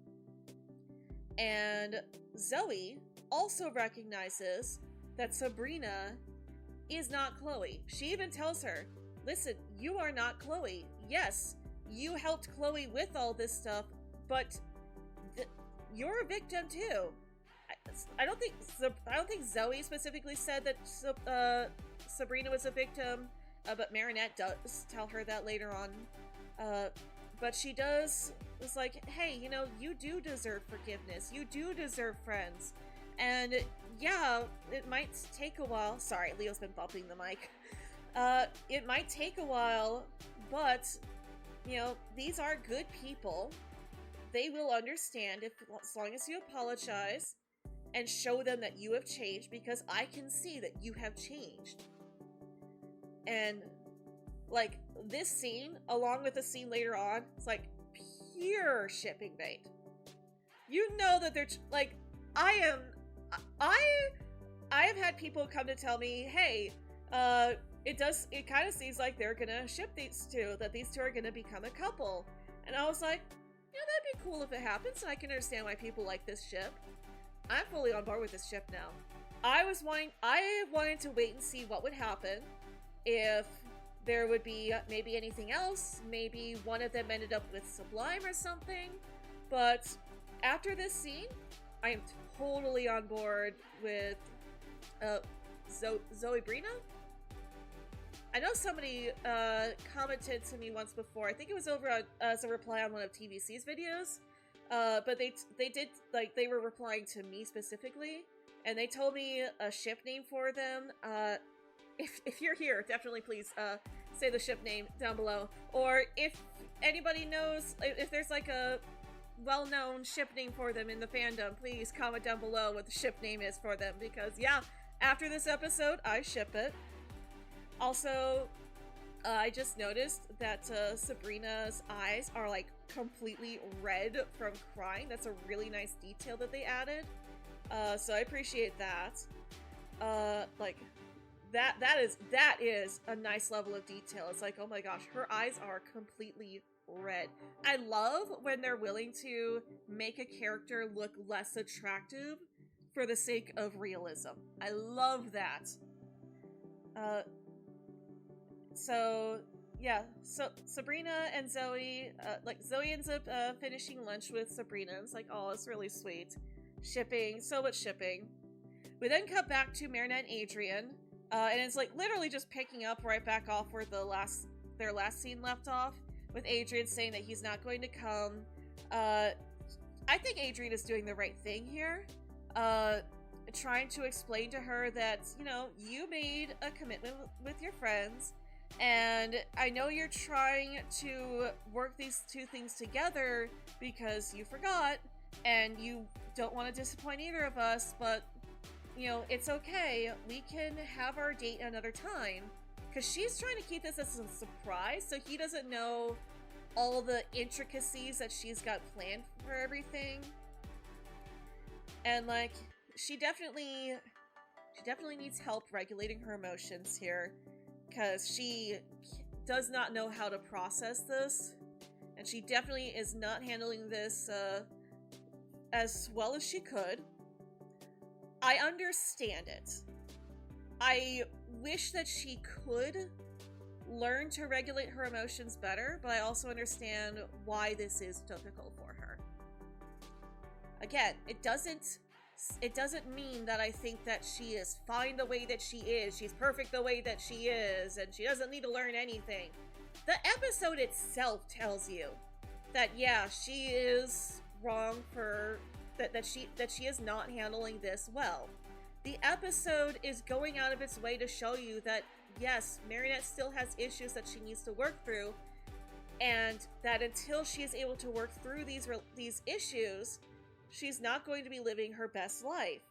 Speaker 1: And Zoe also recognizes that Sabrina is not Chloe. She even tells her, listen, you are not Chloe. Yes, you helped Chloe with all this stuff, but you're a victim too. I don't think Zoe specifically said that Sabrina was a victim, but Marinette does tell her that later on. But she does. It's like, hey, you know, you do deserve forgiveness. You do deserve friends. And yeah, it might take a while. Sorry, Leo's been bumping the mic. It might take a while, but you know, these are good people. They will understand as long as you apologize and show them that you have changed, because I can see that you have changed. And like this scene, along with the scene later on, it's like pure shipping bait. You know that they're like, I have had people come to tell me, hey, it kind of seems like they're gonna ship these two, that these two are gonna become a couple. And I was like, yeah, that'd be cool if it happens, and I can understand why people like this ship. I'm fully on board with this ship now. I wanted to wait and see what would happen if there would be maybe anything else. Maybe one of them ended up with Sublime or something. But after this scene, I am totally on board with Zoe Brina. I know somebody commented to me once before. I think it was over on, as a reply on one of TVC's videos. But they did, like, they were replying to me specifically, and they told me a ship name for them. If you're here, definitely please say the ship name down below. Or if anybody knows, if there's like a well-known ship name for them in the fandom, please comment down below what the ship name is for them, because yeah, after this episode, I ship it. Also, I just noticed that Sabrina's eyes are like completely red from crying. That's a really nice detail that they added. So I appreciate that. Like that is a nice level of detail. It's like, oh my gosh, her eyes are completely red. I love when they're willing to make a character look less attractive for the sake of realism. I love that. So yeah, so Sabrina and Zoe, like Zoe ends up finishing lunch with Sabrina. It's like, oh, it's really sweet. Shipping, so much shipping. We then cut back to Marinette and Adrian, and it's like literally just picking up right back off where their last scene left off, with Adrian saying that he's not going to come. I think Adrian is doing the right thing here, trying to explain to her that, you know, you made a commitment with your friends, and I know you're trying to work these two things together because you forgot, and you don't want to disappoint either of us, but, you know, it's okay. We can have our date another time. Because she's trying to keep this as a surprise, so he doesn't know all the intricacies that she's got planned for everything. And, like, she definitely needs help regulating her emotions here, because she does not know how to process this, and she definitely is not handling this as well as she could. I understand it. I wish that she could learn to regulate her emotions better, but I also understand why this is difficult for her. Again, it doesn't mean that I think that she is fine the way that she is. She's perfect the way that she is, and she doesn't need to learn anything. The episode itself tells you that, yeah, she is wrong for that she is not handling this well. The episode is going out of its way to show you that, yes, Marinette still has issues that she needs to work through, and that until she is able to work through these issues, she's not going to be living her best life.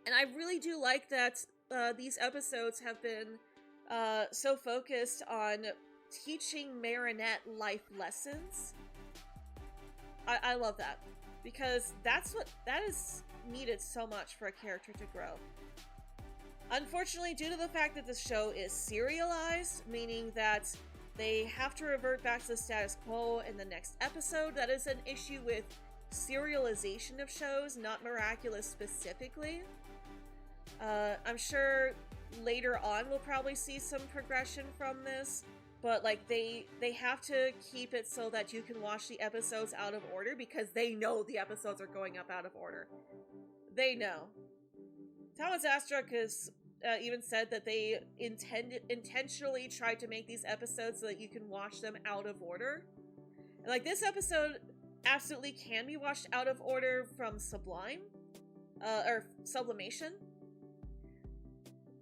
Speaker 1: And I really do like that these episodes have been so focused on teaching Marinette life lessons. I love that, because that is needed so much for a character to grow. Unfortunately, due to the fact that the show is serialized, meaning that they have to revert back to the status quo in the next episode, that is an issue with serialization of shows, not Miraculous specifically. I'm sure later on we'll probably see some progression from this, but like they have to keep it so that you can watch the episodes out of order, because they know the episodes are going up out of order. They know. Thomas Astruck has even said that they intentionally tried to make these episodes so that you can watch them out of order. And like, this episode absolutely can be watched out of order from Sublime, or Sublimation.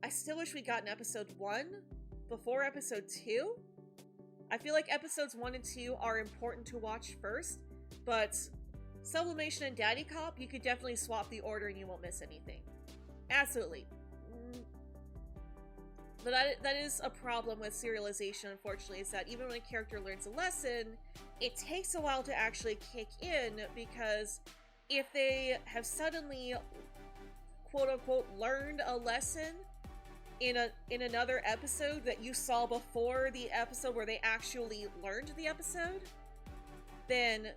Speaker 1: I still wish we got an episode 1 before episode 2. I feel like episodes 1 and 2 are important to watch first, but Sublimation and Daddycop, you could definitely swap the order and you won't miss anything. Absolutely. But that is a problem with serialization, unfortunately, is that even when a character learns a lesson, it takes a while to actually kick in, because if they have suddenly, quote-unquote, learned a lesson in another episode that you saw before the episode where they actually learned the episode, then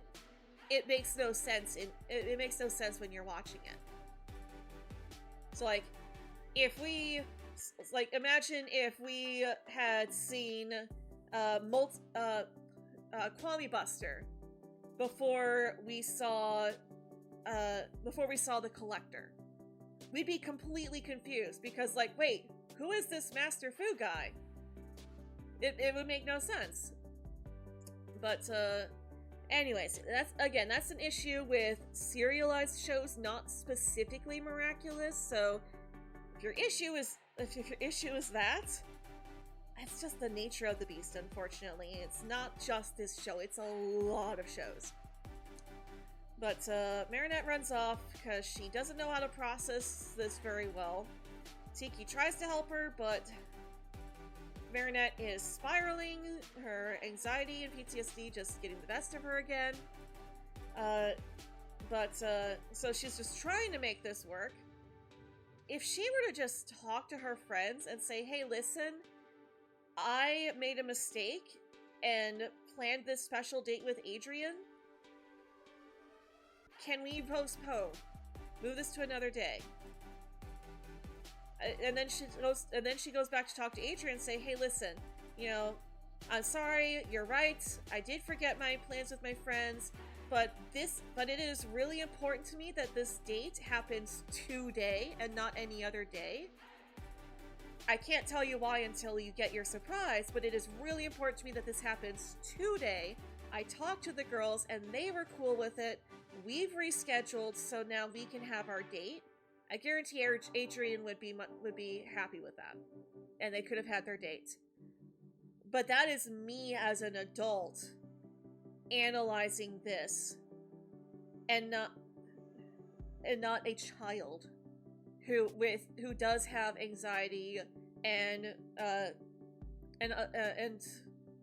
Speaker 1: it makes no sense. It makes no sense when you're watching it. So, like, imagine if we had seen Kwame Buster before we saw The Collector. We'd be completely confused, because, like, wait, who is this Master Fu guy? It would make no sense. But, anyways, that's an issue with serialized shows, not specifically Miraculous. So if your issue is that, it's just the nature of the beast, unfortunately. It's not just this show, it's a lot of shows. But Marinette runs off because she doesn't know how to process this very well. Tiki tries to help her, but Marinette is spiraling, her anxiety and PTSD just getting the best of her again. So she's just trying to make this work. If she were to just talk to her friends and say, hey, listen, I made a mistake and planned this special date with Adrian. Can we postpone? Move this to another day. And then she goes back to talk to Adrian and say, hey, listen, I'm sorry, you're right. I did forget my plans with my friends, but it is really important to me that this date happens today and not any other day. I can't tell you why until you get your surprise, but it is really important to me that this happens today. I talked to the girls and they were cool with it. We've rescheduled, so now we can have our date. I guarantee Adrian would be happy with that, and they could have had their date. But that is me as an adult analyzing this, and not a child who does have anxiety and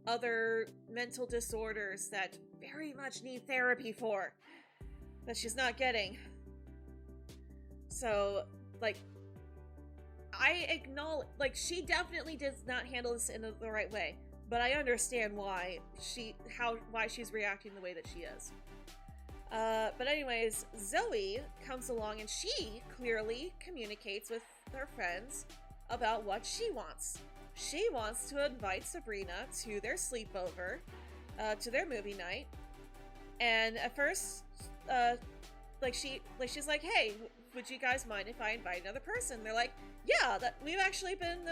Speaker 1: other mental disorders that very much need therapy for, that she's not getting. So, like, I acknowledge, like, she definitely does not handle this in the right way, but I understand why she's reacting the way that she is. But anyways, Zoe comes along and she clearly communicates with her friends about what she wants. She wants to invite Sabrina to their sleepover, to their movie night, and at first, she's like, hey, would you guys mind if I invite another person? They're like, yeah, we've actually been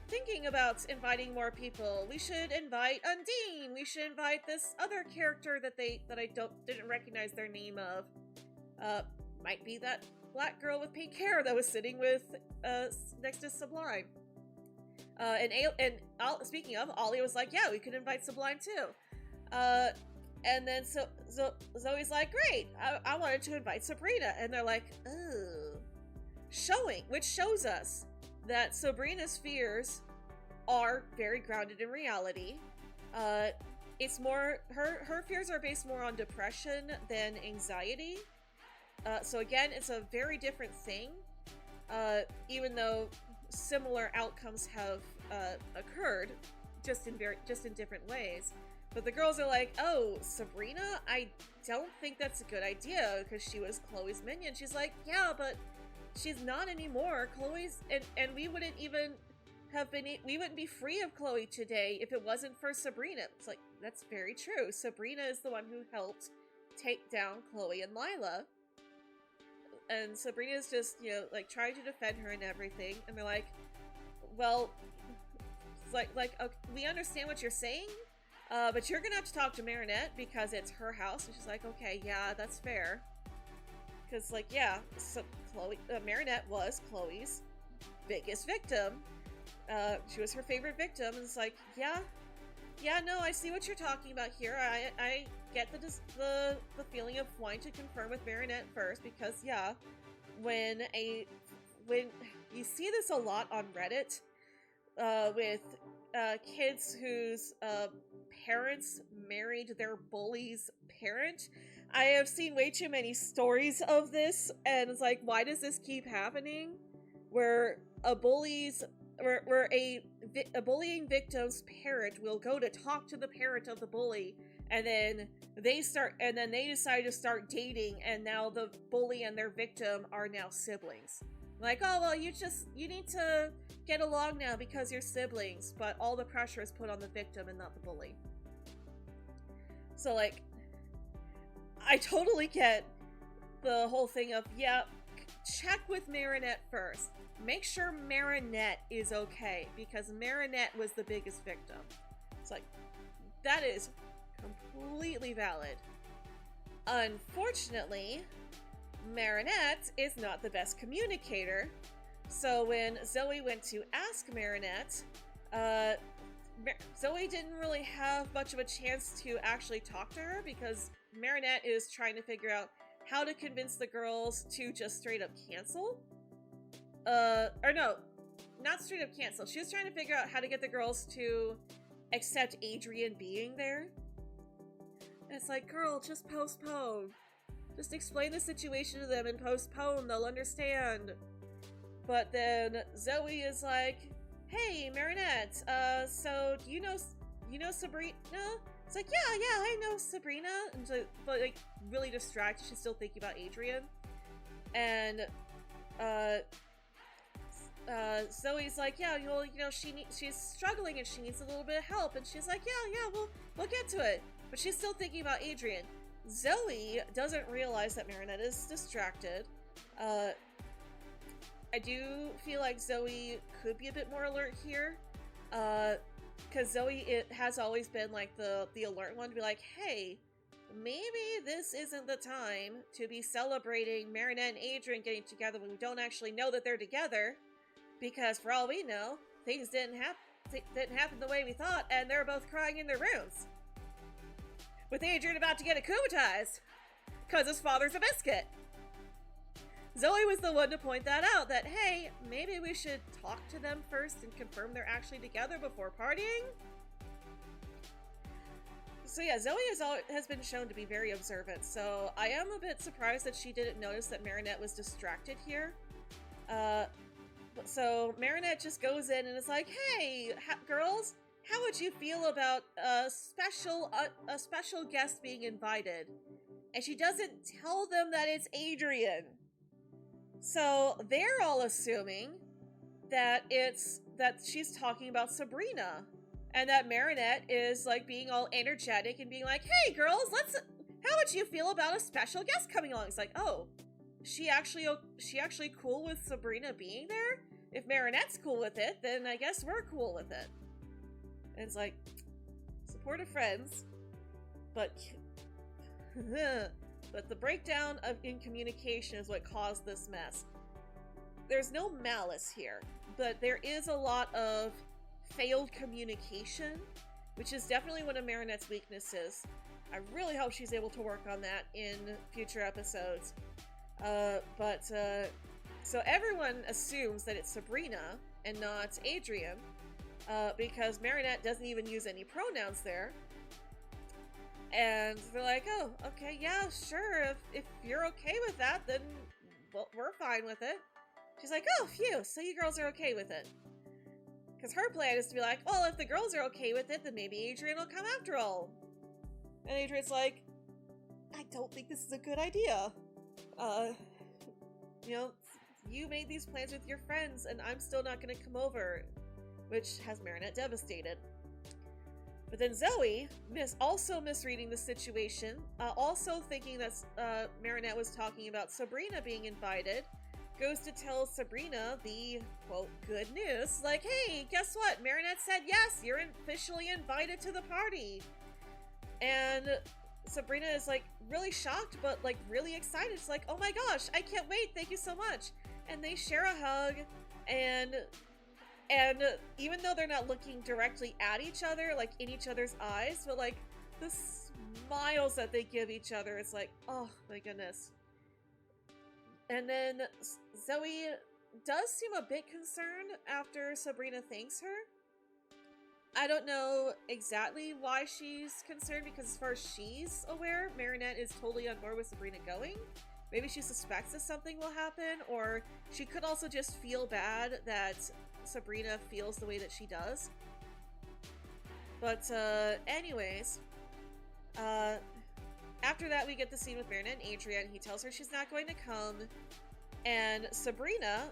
Speaker 1: thinking about inviting more people. We should invite Undine. We should invite this other character that I didn't recognize their name of. Might be that black girl with pink hair that was sitting with next to Sublime. Speaking of, Ollie was like, yeah, we could invite Sublime too. And then Zoe's like, great, I wanted to invite Sabrina. And they're like, oh. Which shows us that Sabrina's fears are very grounded in reality. It's more, her fears are based more on depression than anxiety. So again, it's a very different thing, even though similar outcomes have occurred, just in different ways. But the girls are like, oh, Sabrina, I don't think that's a good idea, because she was Chloe's minion. She's like, yeah, but she's not anymore. Chloe's, and we wouldn't even have been, we wouldn't be free of Chloe today if it wasn't for Sabrina. It's like, that's very true. Sabrina is the one who helped take down Chloe and Lila. And Sabrina's just, you know, like, trying to defend her and everything. And they're like, well, okay, we understand what you're saying, but you're gonna have to talk to Marinette because it's her house. And she's like, okay, yeah, that's fair. Because, like, yeah, so Marinette was Chloe's biggest victim. She was her favorite victim. And it's like, yeah, no, I see what you're talking about here. I get the feeling of wanting to confirm with Marinette first, because, yeah, when you see this a lot on Reddit, with kids whose parents married their bully's parent. I have seen way too many stories of this, and it's like, why does this keep happening? Where a bullying victim's parent will go to talk to the parent of the bully, and then they decide to start dating, and now the bully and their victim are now siblings. Like, oh, well, you need to get along now because you're siblings, but all the pressure is put on the victim and not the bully. So, like, I totally get the whole thing of, yeah, check with Marinette first. Make sure Marinette is okay, because Marinette was the biggest victim. It's like, that is completely valid. Unfortunately, Marinette is not the best communicator, so when Zoe went to ask Marinette, Zoe didn't really have much of a chance to actually talk to her, because Marinette is trying to figure out how to convince the girls to just straight up cancel. Or no, not straight up cancel. She was trying to figure out how to get the girls to accept Adrian being there. And it's like, girl, just postpone. Just explain the situation to them and postpone, they'll understand. But then Zoe is like, hey, Marinette, so do you know Sabrina? It's like, yeah, I know Sabrina. And so, but, like, really distracted, she's still thinking about Adrian. And, Zoe's like, yeah, well, you know, she's struggling and she needs a little bit of help. And she's like, yeah, we'll get to it. But she's still thinking about Adrian. Zoe doesn't realize that Marinette is distracted. I do feel like Zoe could be a bit more alert here. Because Zoe has always been, like, the alert one to be like, hey, maybe this isn't the time to be celebrating Marinette and Adrian getting together when we don't actually know that they're together. Because for all we know, things didn't happen the way we thought, and they're both crying in their rooms. With Adrian about to get akumatized, because his father's a biscuit. Zoe was the one to point that out, that, hey, maybe we should talk to them first and confirm they're actually together before partying. So yeah, Zoe has been shown to be very observant, so I am a bit surprised that she didn't notice that Marinette was distracted here. So Marinette just goes in and is like, hey, girls, how would you feel about a special guest being invited? And she doesn't tell them that it's Adrian. So they're all assuming that she's talking about Sabrina, and that Marinette is, like, being all energetic and being like, hey girls, how would you feel about a special guest coming along? It's like, oh, she actually cool with Sabrina being there? If Marinette's cool with it, then I guess we're cool with it. And it's like, supportive friends, but the breakdown in communication is what caused this mess. There's no malice here, but there is a lot of failed communication, which is definitely one of Marinette's weaknesses. I really hope she's able to work on that in future episodes. So everyone assumes that it's Sabrina and not Adrian. because Marinette doesn't even use any pronouns there. And they're like, oh, okay, yeah, sure, if you're okay with that, then well, we're fine with it. She's like, oh, phew, so you girls are okay with it. Because her plan is to be like, well, if the girls are okay with it, then maybe Adrien will come after all. And Adrien's like, I don't think this is a good idea. You know, you made these plans with your friends, and I'm still not going to come over. Which has Marinette devastated. But then Zoe, also misreading the situation, also thinking that Marinette was talking about Sabrina being invited, goes to tell Sabrina the, quote, good news. Like, hey, guess what? Marinette said yes, you're officially invited to the party. And Sabrina is, like, really shocked, but, like, really excited. She's like, oh my gosh, I can't wait, thank you so much. And they share a hug, and even though they're not looking directly at each other, like, in each other's eyes, but, like, the smiles that they give each other, it's like, oh my goodness. And then Zoe does seem a bit concerned after Sabrina thanks her. I don't know exactly why she's concerned, because as far as she's aware, Marinette is totally on board with Sabrina going. Maybe she suspects that something will happen, or she could also just feel bad that Sabrina feels the way that she does. But anyways, after that we get the scene with Marinette and Adrien. He tells her she's not going to come, and Sabrina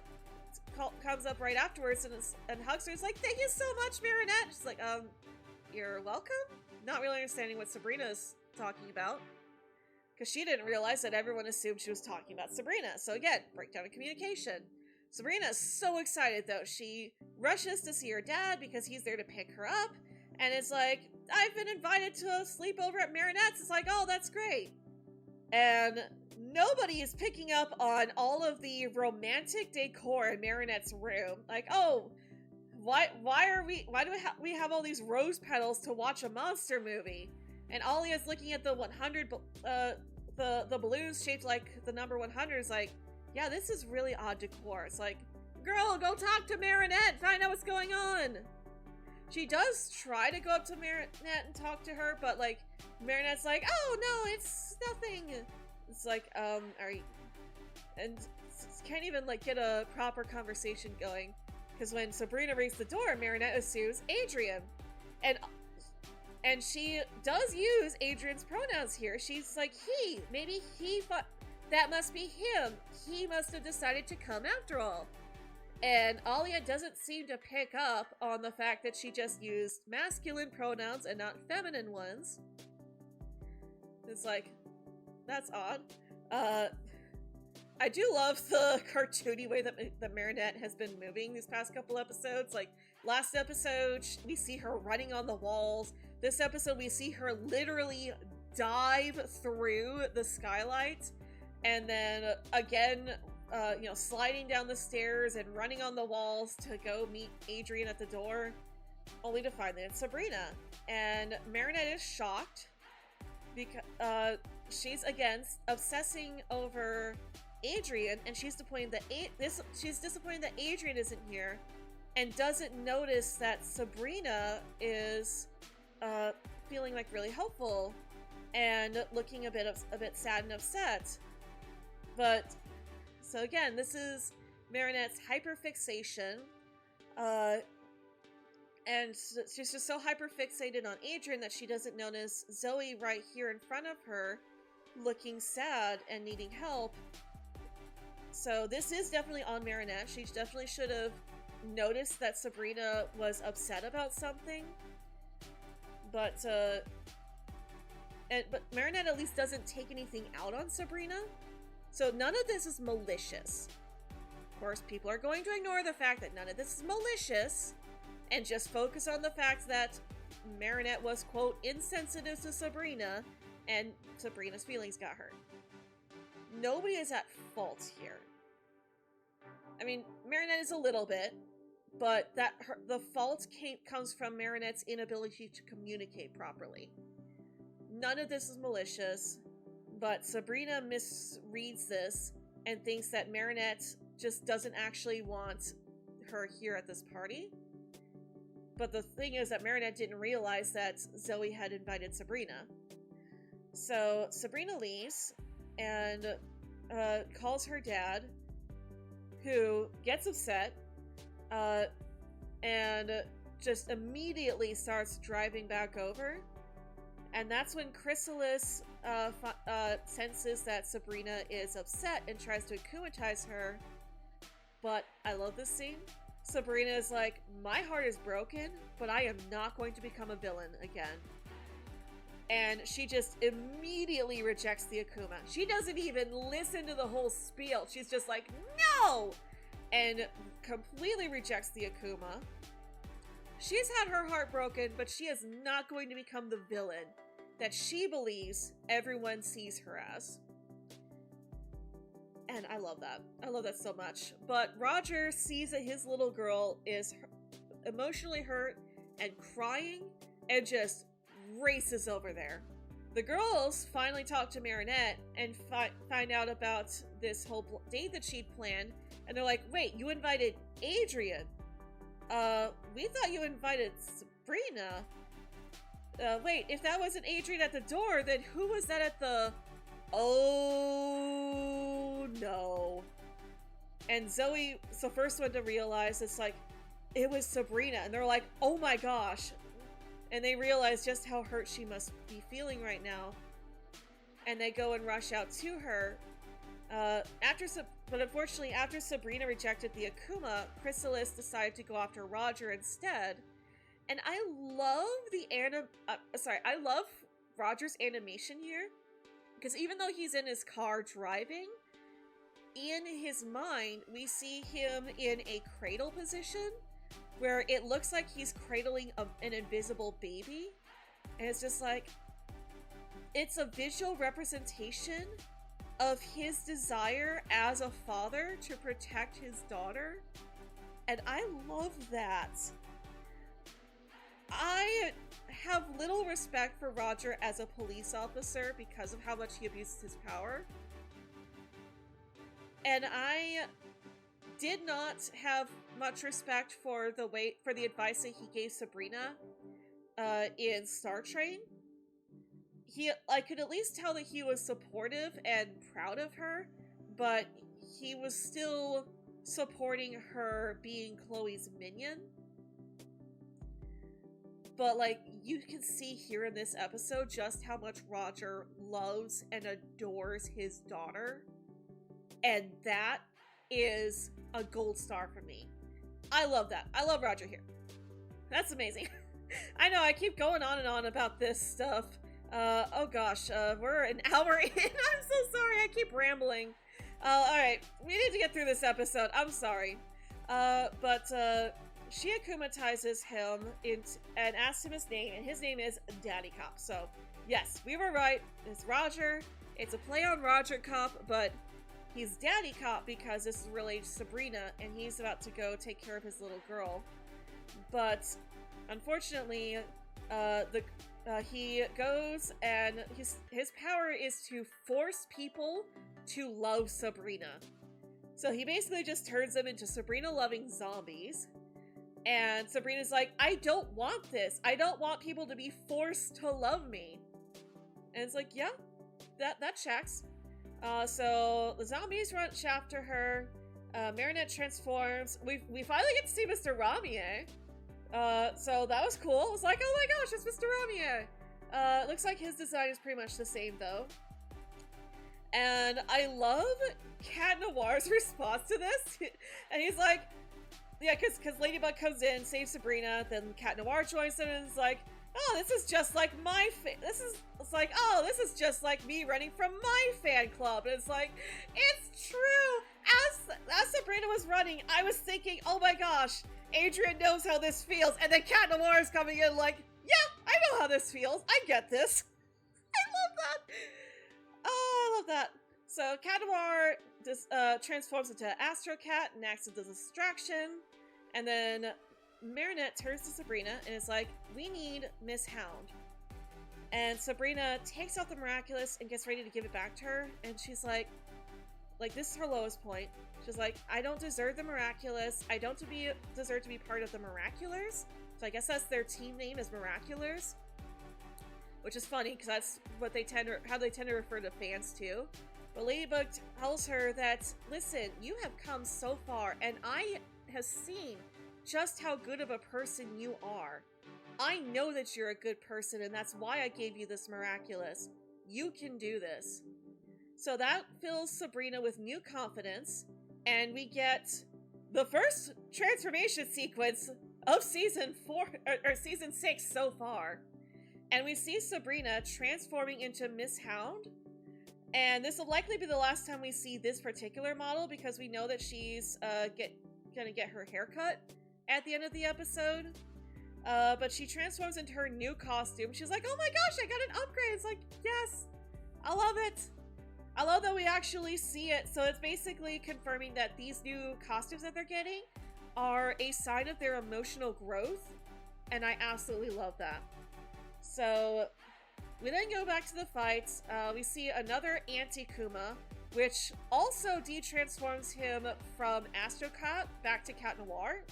Speaker 1: comes up right afterwards and hugs her. It's like, thank you so much, Marinette. She's like, you're welcome? Not really understanding what Sabrina's talking about, because she didn't realize that everyone assumed she was talking about Sabrina. So again, breakdown of communication. Sabrina's so excited, though. She rushes to see her dad because he's there to pick her up, and it's like, I've been invited to a sleepover at Marinette's. It's like, oh, that's great. And nobody is picking up on all of the romantic decor in Marinette's room. Like, oh, why do we have all these rose petals to watch a monster movie? And Alia's looking at the 100, the balloons shaped like the number 100. Is like, yeah, this is really odd decor. It's like, girl, go talk to Marinette, find out what's going on. She does try to go up to Marinette and talk to her, but, like, Marinette's like, oh, no, it's nothing. It's like, are you... And can't even, like, get a proper conversation going. Because when Sabrina rings the door, Marinette assumes Adrien. And she does use Adrien's pronouns here. She's like, he. Maybe he thought... That must be him. He must have decided to come after all. And Alia doesn't seem to pick up on the fact that she just used masculine pronouns and not feminine ones. It's like, that's odd. I do love the cartoony way that Marinette has been moving these past couple episodes. Like, last episode, we see her running on the walls. This episode, we see her literally dive through the skylight. And then, again, you know, sliding down the stairs and running on the walls to go meet Adrien at the door, only to find that it's Sabrina. And Marinette is shocked because she's again obsessing over Adrien, and she's disappointed that Adrien isn't here, and doesn't notice that Sabrina is feeling like really hopeful and looking a bit sad and upset. But so again, this is Marinette's hyperfixation, and she's just so hyperfixated on Adrien that she doesn't notice Zoe right here in front of her, looking sad and needing help. So this is definitely on Marinette. She definitely should have noticed that Sabrina was upset about something, but Marinette at least doesn't take anything out on Sabrina. So none of this is malicious. Of course, people are going to ignore the fact that none of this is malicious and just focus on the fact that Marinette was, quote, insensitive to Sabrina, and Sabrina's feelings got hurt. Nobody is at fault here. I mean, Marinette is a little bit, but the fault comes from Marinette's inability to communicate properly. None of this is malicious. But Sabrina misreads this and thinks that Marinette just doesn't actually want her here at this party. but the thing is that Marinette didn't realize that Zoe had invited Sabrina. So Sabrina leaves and calls her dad, who gets upset and just immediately starts driving back over. And that's when Chrysalis senses that Sabrina is upset and tries to akumatize her. But I love this scene. Sabrina is like, my heart is broken, but I am not going to become a villain again. And she just immediately rejects the Akuma. She doesn't even listen to the whole spiel. She's just like, no! And completely rejects the Akuma. She's had her heart broken, but she is not going to become the villain that she believes everyone sees her as. And I love that. I love that so much. But Roger sees that his little girl is emotionally hurt and crying and just races over there. The girls finally talk to Marinette and find out about this whole date that she'd planned. And they're like, wait, you invited Adrian? We thought you invited Sabrina. Wait, if that wasn't Adrian at the door, then who was that at the... Oh, no. And Zoe's the first one to realize it's like, it was Sabrina. And they're like, oh my gosh. And they realize just how hurt she must be feeling right now. And they go and rush out to her. But unfortunately, after Sabrina rejected the Akuma, Chrysalis decided to go after Roger instead. And I love I love Roger's animation here. Because even though he's in his car driving, in his mind, we see him in a cradle position where it looks like he's cradling an invisible baby. And it's just like, it's a visual representation of his desire as a father to protect his daughter. And I love that. I have little respect for Roger as a police officer because of how much he abuses his power. And I did not have much respect for the advice that he gave Sabrina in Star Train. I could at least tell that he was supportive and proud of her, but he was still supporting her being Chloe's minion. But, like, you can see here in this episode just how much Roger loves and adores his daughter. And that is a gold star for me. I love that. I love Roger here. That's amazing. I know, I keep going on and on about this stuff. Oh gosh, we're an hour in. I'm so sorry, I keep rambling. Alright, we need to get through this episode. I'm sorry. She akumatizes him and asks him his name, and his name is Daddycop. So, yes, we were right. It's Roger. It's a play on Roger Cop, but he's Daddycop because this is related to Sabrina, and he's about to go take care of his little girl. But, unfortunately, he goes and his power is to force people to love Sabrina. So he basically just turns them into Sabrina-loving zombies. And Sabrina's like, I don't want this. I don't want people to be forced to love me. And it's like, yeah, that checks. So the zombies rush after her. Marinette transforms. We finally get to see Mr. Ramier. So that was cool. I was like, oh my gosh, it's Mr. Ramier. Looks like his design is pretty much the same though. And I love Cat Noir's response to this. And he's like, yeah, because Ladybug comes in, saves Sabrina, then Cat Noir joins them and is like, oh, this is just like my this is just like me running from my fan club. And it's like, it's true. As Sabrina was running, I was thinking, oh my gosh, Adrian knows how this feels. And then Cat Noir is coming in like, yeah, I know how this feels. I get this. I love that. Oh, I love that. So Cat Noir just transforms into Astro Cat and acts as a distraction. And then Marinette turns to Sabrina and is like, we need Miss Hound. And Sabrina takes out the Miraculous and gets ready to give it back to her. And she's like this is her lowest point. She's like, I don't deserve the Miraculous. I don't deserve to be part of the Miraculars. So I guess that's their team name, is Miraculars. Which is funny, because that's what how they tend to refer to fans too. But Ladybug tells her that, listen, you have come so far, and I have seen just how good of a person you are. I know that you're a good person, and that's why I gave you this Miraculous. You can do this. So that fills Sabrina with new confidence, and we get the first transformation sequence of season 6 so far. And we see Sabrina transforming into Miss Hound. And this will likely be the last time we see this particular model, because we know that she's gonna get her haircut at the end of the episode. But she transforms into her new costume. She's like, oh my gosh, I got an upgrade. It's like, yes, I love it. I love that we actually see it. So it's basically confirming that these new costumes that they're getting are a sign of their emotional growth. And I absolutely love that. So we then go back to the fights. We see another anti-Kuma, which also de-transforms him from Astro Cat back to Cat Noir.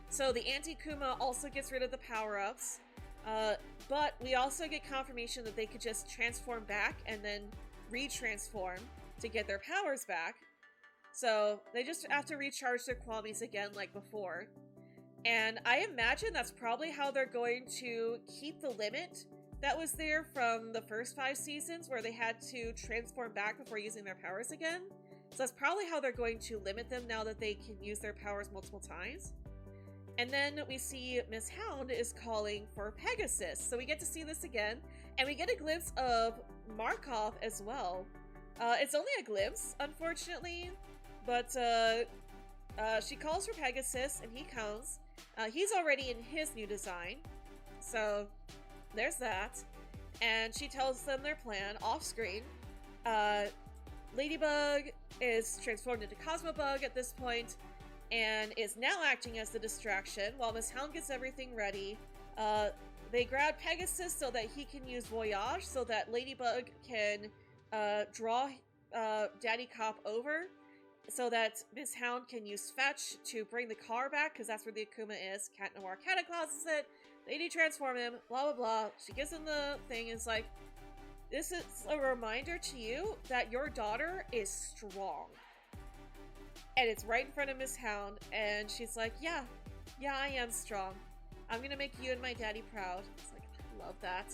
Speaker 1: So the anti-Kuma also gets rid of the power-ups, but we also get confirmation that they could just transform back and then retransform to get their powers back. So they just have to recharge their Kwamis again like before. And I imagine that's probably how they're going to keep the limit that was there from the first 5 seasons, where they had to transform back before using their powers again. So that's probably how they're going to limit them now that they can use their powers multiple times. And then we see Miss Hound is calling for Pegasus. So we get to see this again, and we get a glimpse of Markov as well. It's only a glimpse, unfortunately, but she calls for Pegasus, and he comes. He's already in his new design, so there's that. And she tells them their plan off-screen. Ladybug is transformed into Cosmobug at this point, and is now acting as the distraction while Miss Hound gets everything ready. They grab Pegasus so that he can use Voyage, so that Ladybug can draw Daddycop over, so that Miss Hound can use Fetch to bring the car back, because that's where the Akuma is. Cat Noir cataclauses it, they de-transform him, blah blah blah. She gives him the thing and is like, this is a reminder to you that your daughter is strong. And it's right in front of Miss Hound, and she's like, yeah, I am strong. I'm gonna make you and my daddy proud. It's like, I love that.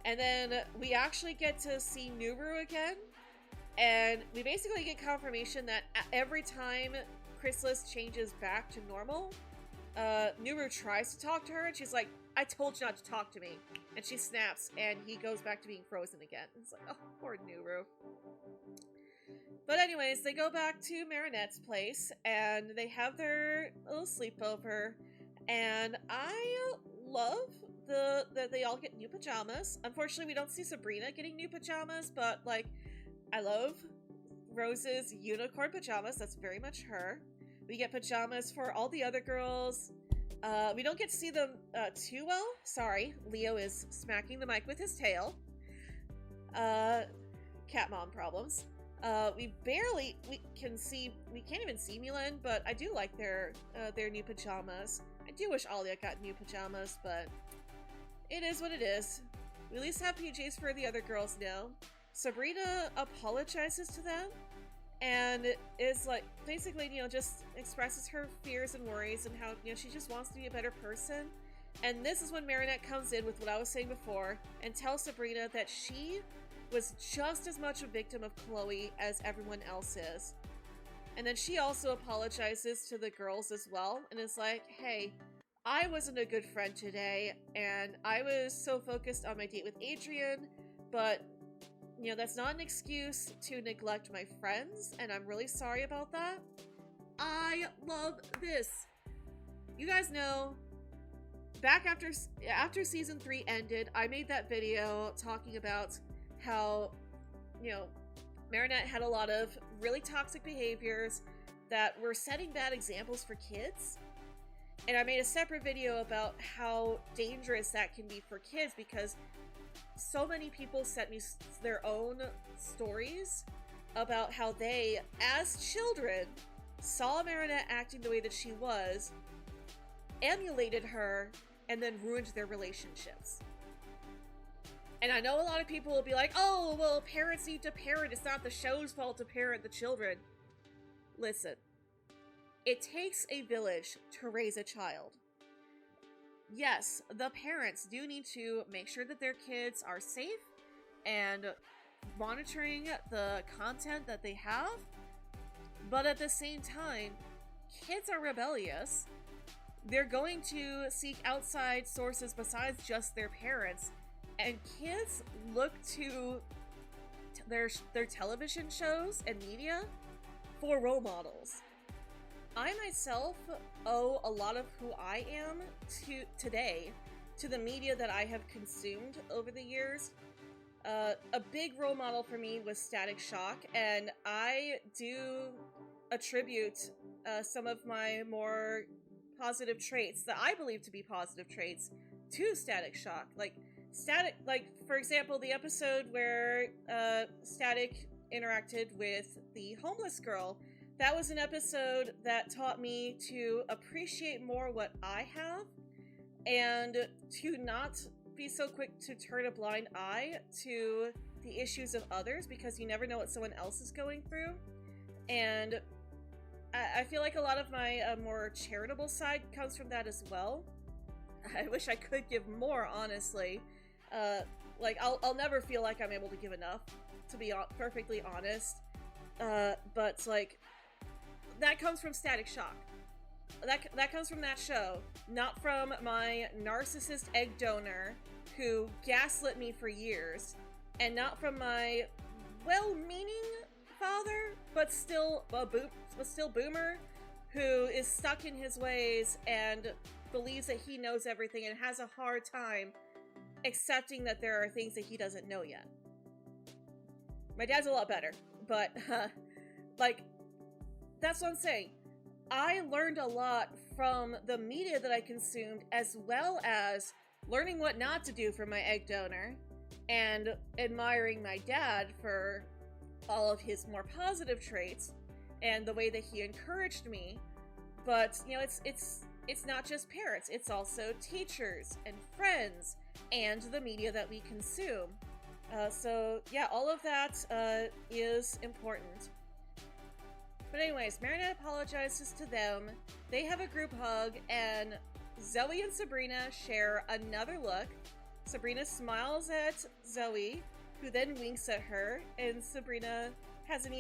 Speaker 1: And then we actually get to see Nuru again, and we basically get confirmation that every time Chrysalis changes back to normal, Nuru tries to talk to her, and she's like, I told you not to talk to me. And she snaps, and he goes back to being frozen again. It's like, oh, poor Nuru. But anyways, they go back to Marinette's place, and they have their little sleepover, and I love that they all get new pajamas. Unfortunately, we don't see Sabrina getting new pajamas, but, like, I love Rose's unicorn pajamas. That's very much her. We get pajamas for all the other girls. We don't get to see them too well. Sorry, Leo is smacking the mic with his tail. Cat mom problems. We can't even see Milan, but I do like their new pajamas. I do wish Alia got new pajamas, but it is what it is. We at least have PJs for the other girls now. Sabrina apologizes to them, and is like, basically, just expresses her fears and worries, and how, she just wants to be a better person. And this is when Marinette comes in with what I was saying before, and tells Sabrina that she was just as much a victim of Chloe as everyone else is. And then she also apologizes to the girls as well, and is like, hey, I wasn't a good friend today, and I was so focused on my date with Adrian, but, that's not an excuse to neglect my friends, and I'm really sorry about that. I love this. You guys know, back after season 3 ended, I made that video talking about how, Marinette had a lot of really toxic behaviors that were setting bad examples for kids. And I made a separate video about how dangerous that can be for kids, because so many people sent me their own stories about how they, as children, saw Marinette acting the way that she was, emulated her, and then ruined their relationships. And I know a lot of people will be like, oh, well, parents need to parent. It's not the show's fault to parent the children. Listen, it takes a village to raise a child. Yes, the parents do need to make sure that their kids are safe and monitoring the content that they have. But at the same time, kids are rebellious. They're going to seek outside sources besides just their parents. And kids look to their television shows and media for role models. I myself owe a lot of who I am today to the media that I have consumed over the years. A big role model for me was Static Shock, and I do attribute some of my more positive traits that I believe to be positive traits to Static Shock. For example, the episode where Static interacted with the homeless girl, that was an episode that taught me to appreciate more what I have and to not be so quick to turn a blind eye to the issues of others, because you never know what someone else is going through. And I feel like a lot of my more charitable side comes from that as well. I wish I could give more, honestly. I'll never feel like I'm able to give enough, to be perfectly honest. But that comes from Static Shock. That comes from that show, not from my narcissist egg donor who gaslit me for years, and not from my well-meaning father, but still boomer, who is stuck in his ways and believes that he knows everything and has a hard time accepting that there are things that he doesn't know yet. My dad's a lot better, but that's what I'm saying. I learned a lot from the media that I consumed, as well as learning what not to do for my egg donor, and admiring my dad for all of his more positive traits and the way that he encouraged me. But it's not just parents, it's also teachers and friends and the media that we consume. So yeah, all of that is important. But anyways, Marinette apologizes to them. They have a group hug, and Zoe and Sabrina share another look. Sabrina smiles at Zoe, who then winks at her, and Sabrina has her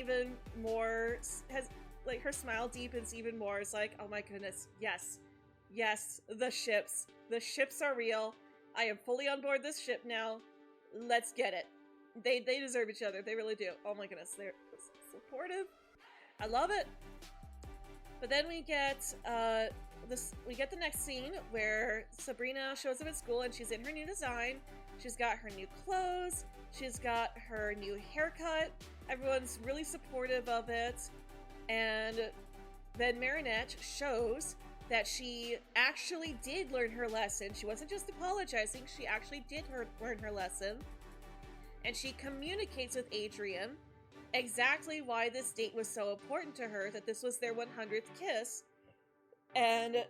Speaker 1: smile deepens even more. It's like, oh my goodness, yes, the ships are real. I am fully on board this ship now. Let's get it. They deserve each other. They really do. Oh my goodness, they're supportive. I love it. But then we get the next scene where Sabrina shows up at school and she's in her new design. She's got her new clothes. She's got her new haircut. Everyone's really supportive of it. And then Marinette shows that she actually did learn her lesson. She wasn't just apologizing, she actually did learn her lesson. And she communicates with Adrian exactly why this date was so important to her, that this was their 100th kiss. And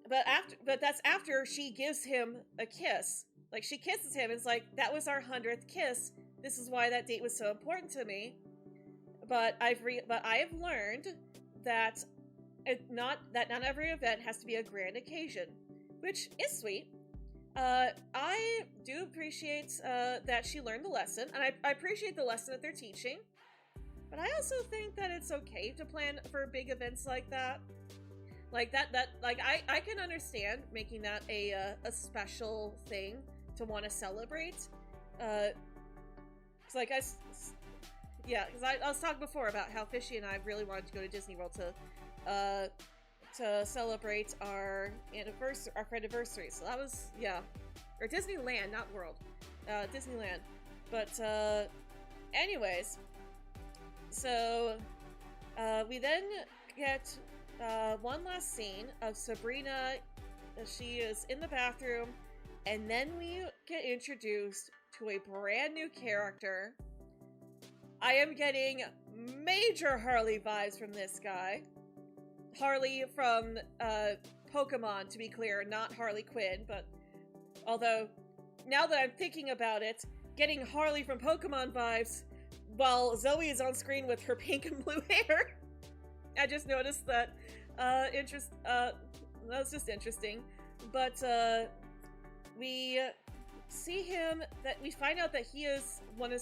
Speaker 1: but that's after she gives him a kiss. Like, she kisses him and it's like, that was our 100th kiss. This is why that date was so important to me. But I have learned that not every event has to be a grand occasion, which is sweet. I do appreciate that she learned the lesson, and I appreciate the lesson that they're teaching. But I also think that it's okay to plan for big events like that. I can understand making that a special thing to want to celebrate. Because I was talking before about how Fishy and I really wanted to go to Disney World to celebrate our anniversary. So that was, or Disneyland, not World, Disneyland. But anyways, so we then get one last scene of Sabrina. She is in the bathroom, and then we get introduced to a brand new character I am getting major Harley vibes from this guy. Harley from Pokemon, to be clear, not Harley Quinn, but although, now that I'm thinking about it, getting Harley from Pokemon vibes while Zoe is on screen with her pink and blue hair. I just noticed that. That was just interesting. But, we see him, we find out that he is one of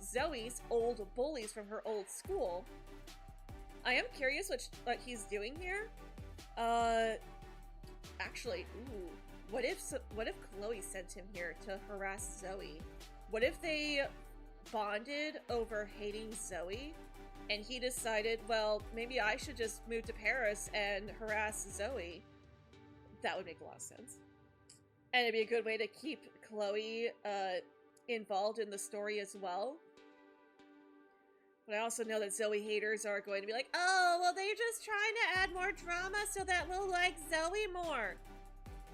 Speaker 1: Zoe's old bullies from her old school. I am curious what he's doing here. Actually, ooh, what if Chloe sent him here to harass Zoe? What if they bonded over hating Zoe, and he decided, well, maybe I should just move to Paris and harass Zoe? That would make a lot of sense. And it'd be a good way to keep Chloe involved in the story as well. But I also know that Zoe haters are going to be like, oh, well, they're just trying to add more drama so that we'll like Zoe more.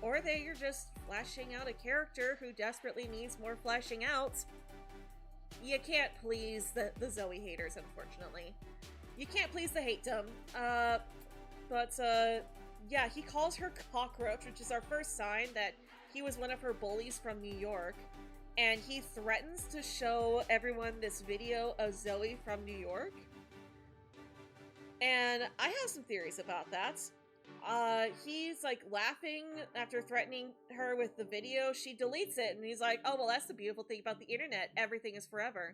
Speaker 1: Or they're just fleshing out a character who desperately needs more fleshing out. You can't please the Zoe haters, unfortunately. You can't please the hate-dom. Yeah, he calls her Cockroach, which is our first sign that he was one of her bullies from New York. And he threatens to show everyone this video of Zoe from New York. And I have some theories about that. He's like laughing after threatening her with the video. She deletes it and he's like, oh, well, that's the beautiful thing about the internet. Everything is forever.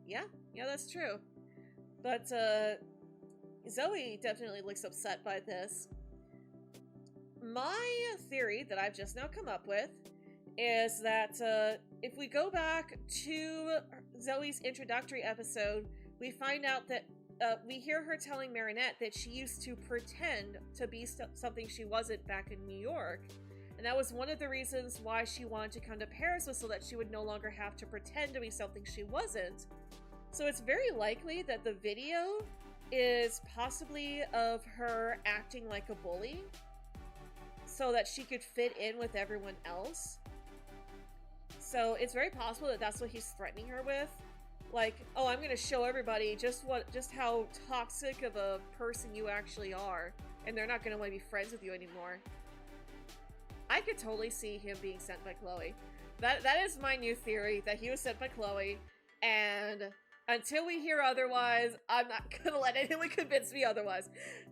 Speaker 1: Yeah, that's true. But Zoe definitely looks upset by this. My theory that I've just now come up with is that if we go back to Zoe's introductory episode, we find out that we hear her telling Marinette that she used to pretend to be something she wasn't back in New York. And that was one of the reasons why she wanted to come to Paris, was so that she would no longer have to pretend to be something she wasn't. So it's very likely that the video is possibly of her acting like a bully so that she could fit in with everyone else. So it's very possible that that's what he's threatening her with. Like, oh, I'm gonna show everybody just how toxic of a person you actually are, and they're not gonna want to be friends with you anymore. I could totally see him being sent by Chloe. That is my new theory, that he was sent by Chloe, and until we hear otherwise, I'm not gonna let anyone convince me otherwise.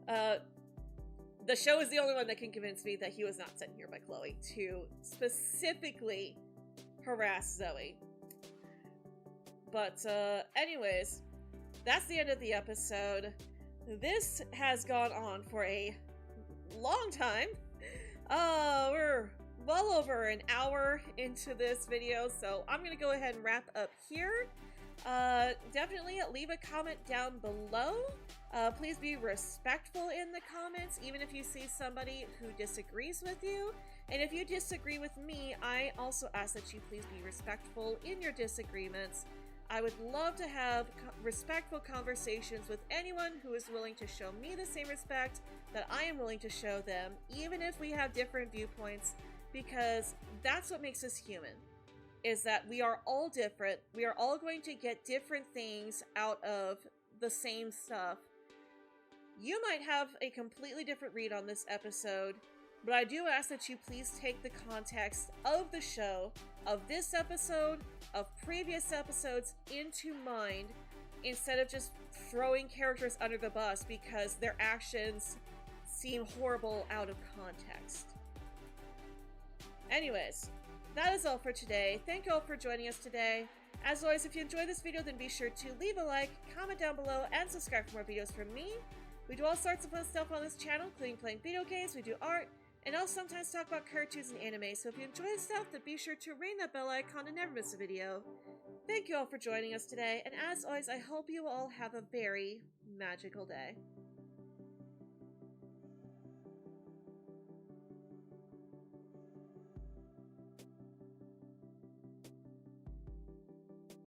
Speaker 1: The show is the only one that can convince me that he was not sent here by Chloe to specifically harass Zoe. But anyways, that's the end of the episode. This has gone on for a long time. We're well over an hour into this video, so I'm gonna go ahead and wrap up here. Definitely leave a comment down below. Please be respectful in the comments, even if you see somebody who disagrees with you. And if you disagree with me, I also ask that you please be respectful in your disagreements. I would love to have respectful conversations with anyone who is willing to show me the same respect that I am willing to show them, even if we have different viewpoints, because that's what makes us human, is that we are all different. We are all going to get different things out of the same stuff. You might have a completely different read on this episode, but I do ask that you please take the context of the show, of this episode, of previous episodes into mind, instead of just throwing characters under the bus because their actions seem horrible out of context. Anyways, that is all for today. Thank you all for joining us today. As always, if you enjoyed this video, then be sure to leave a like, comment down below, and subscribe for more videos from me. We do all sorts of fun stuff on this channel, including playing video games, we do art, and I'll sometimes talk about cartoons and anime, so if you enjoy the stuff, then be sure to ring that bell icon to never miss a video. Thank you all for joining us today, and as always, I hope you all have a very magical day.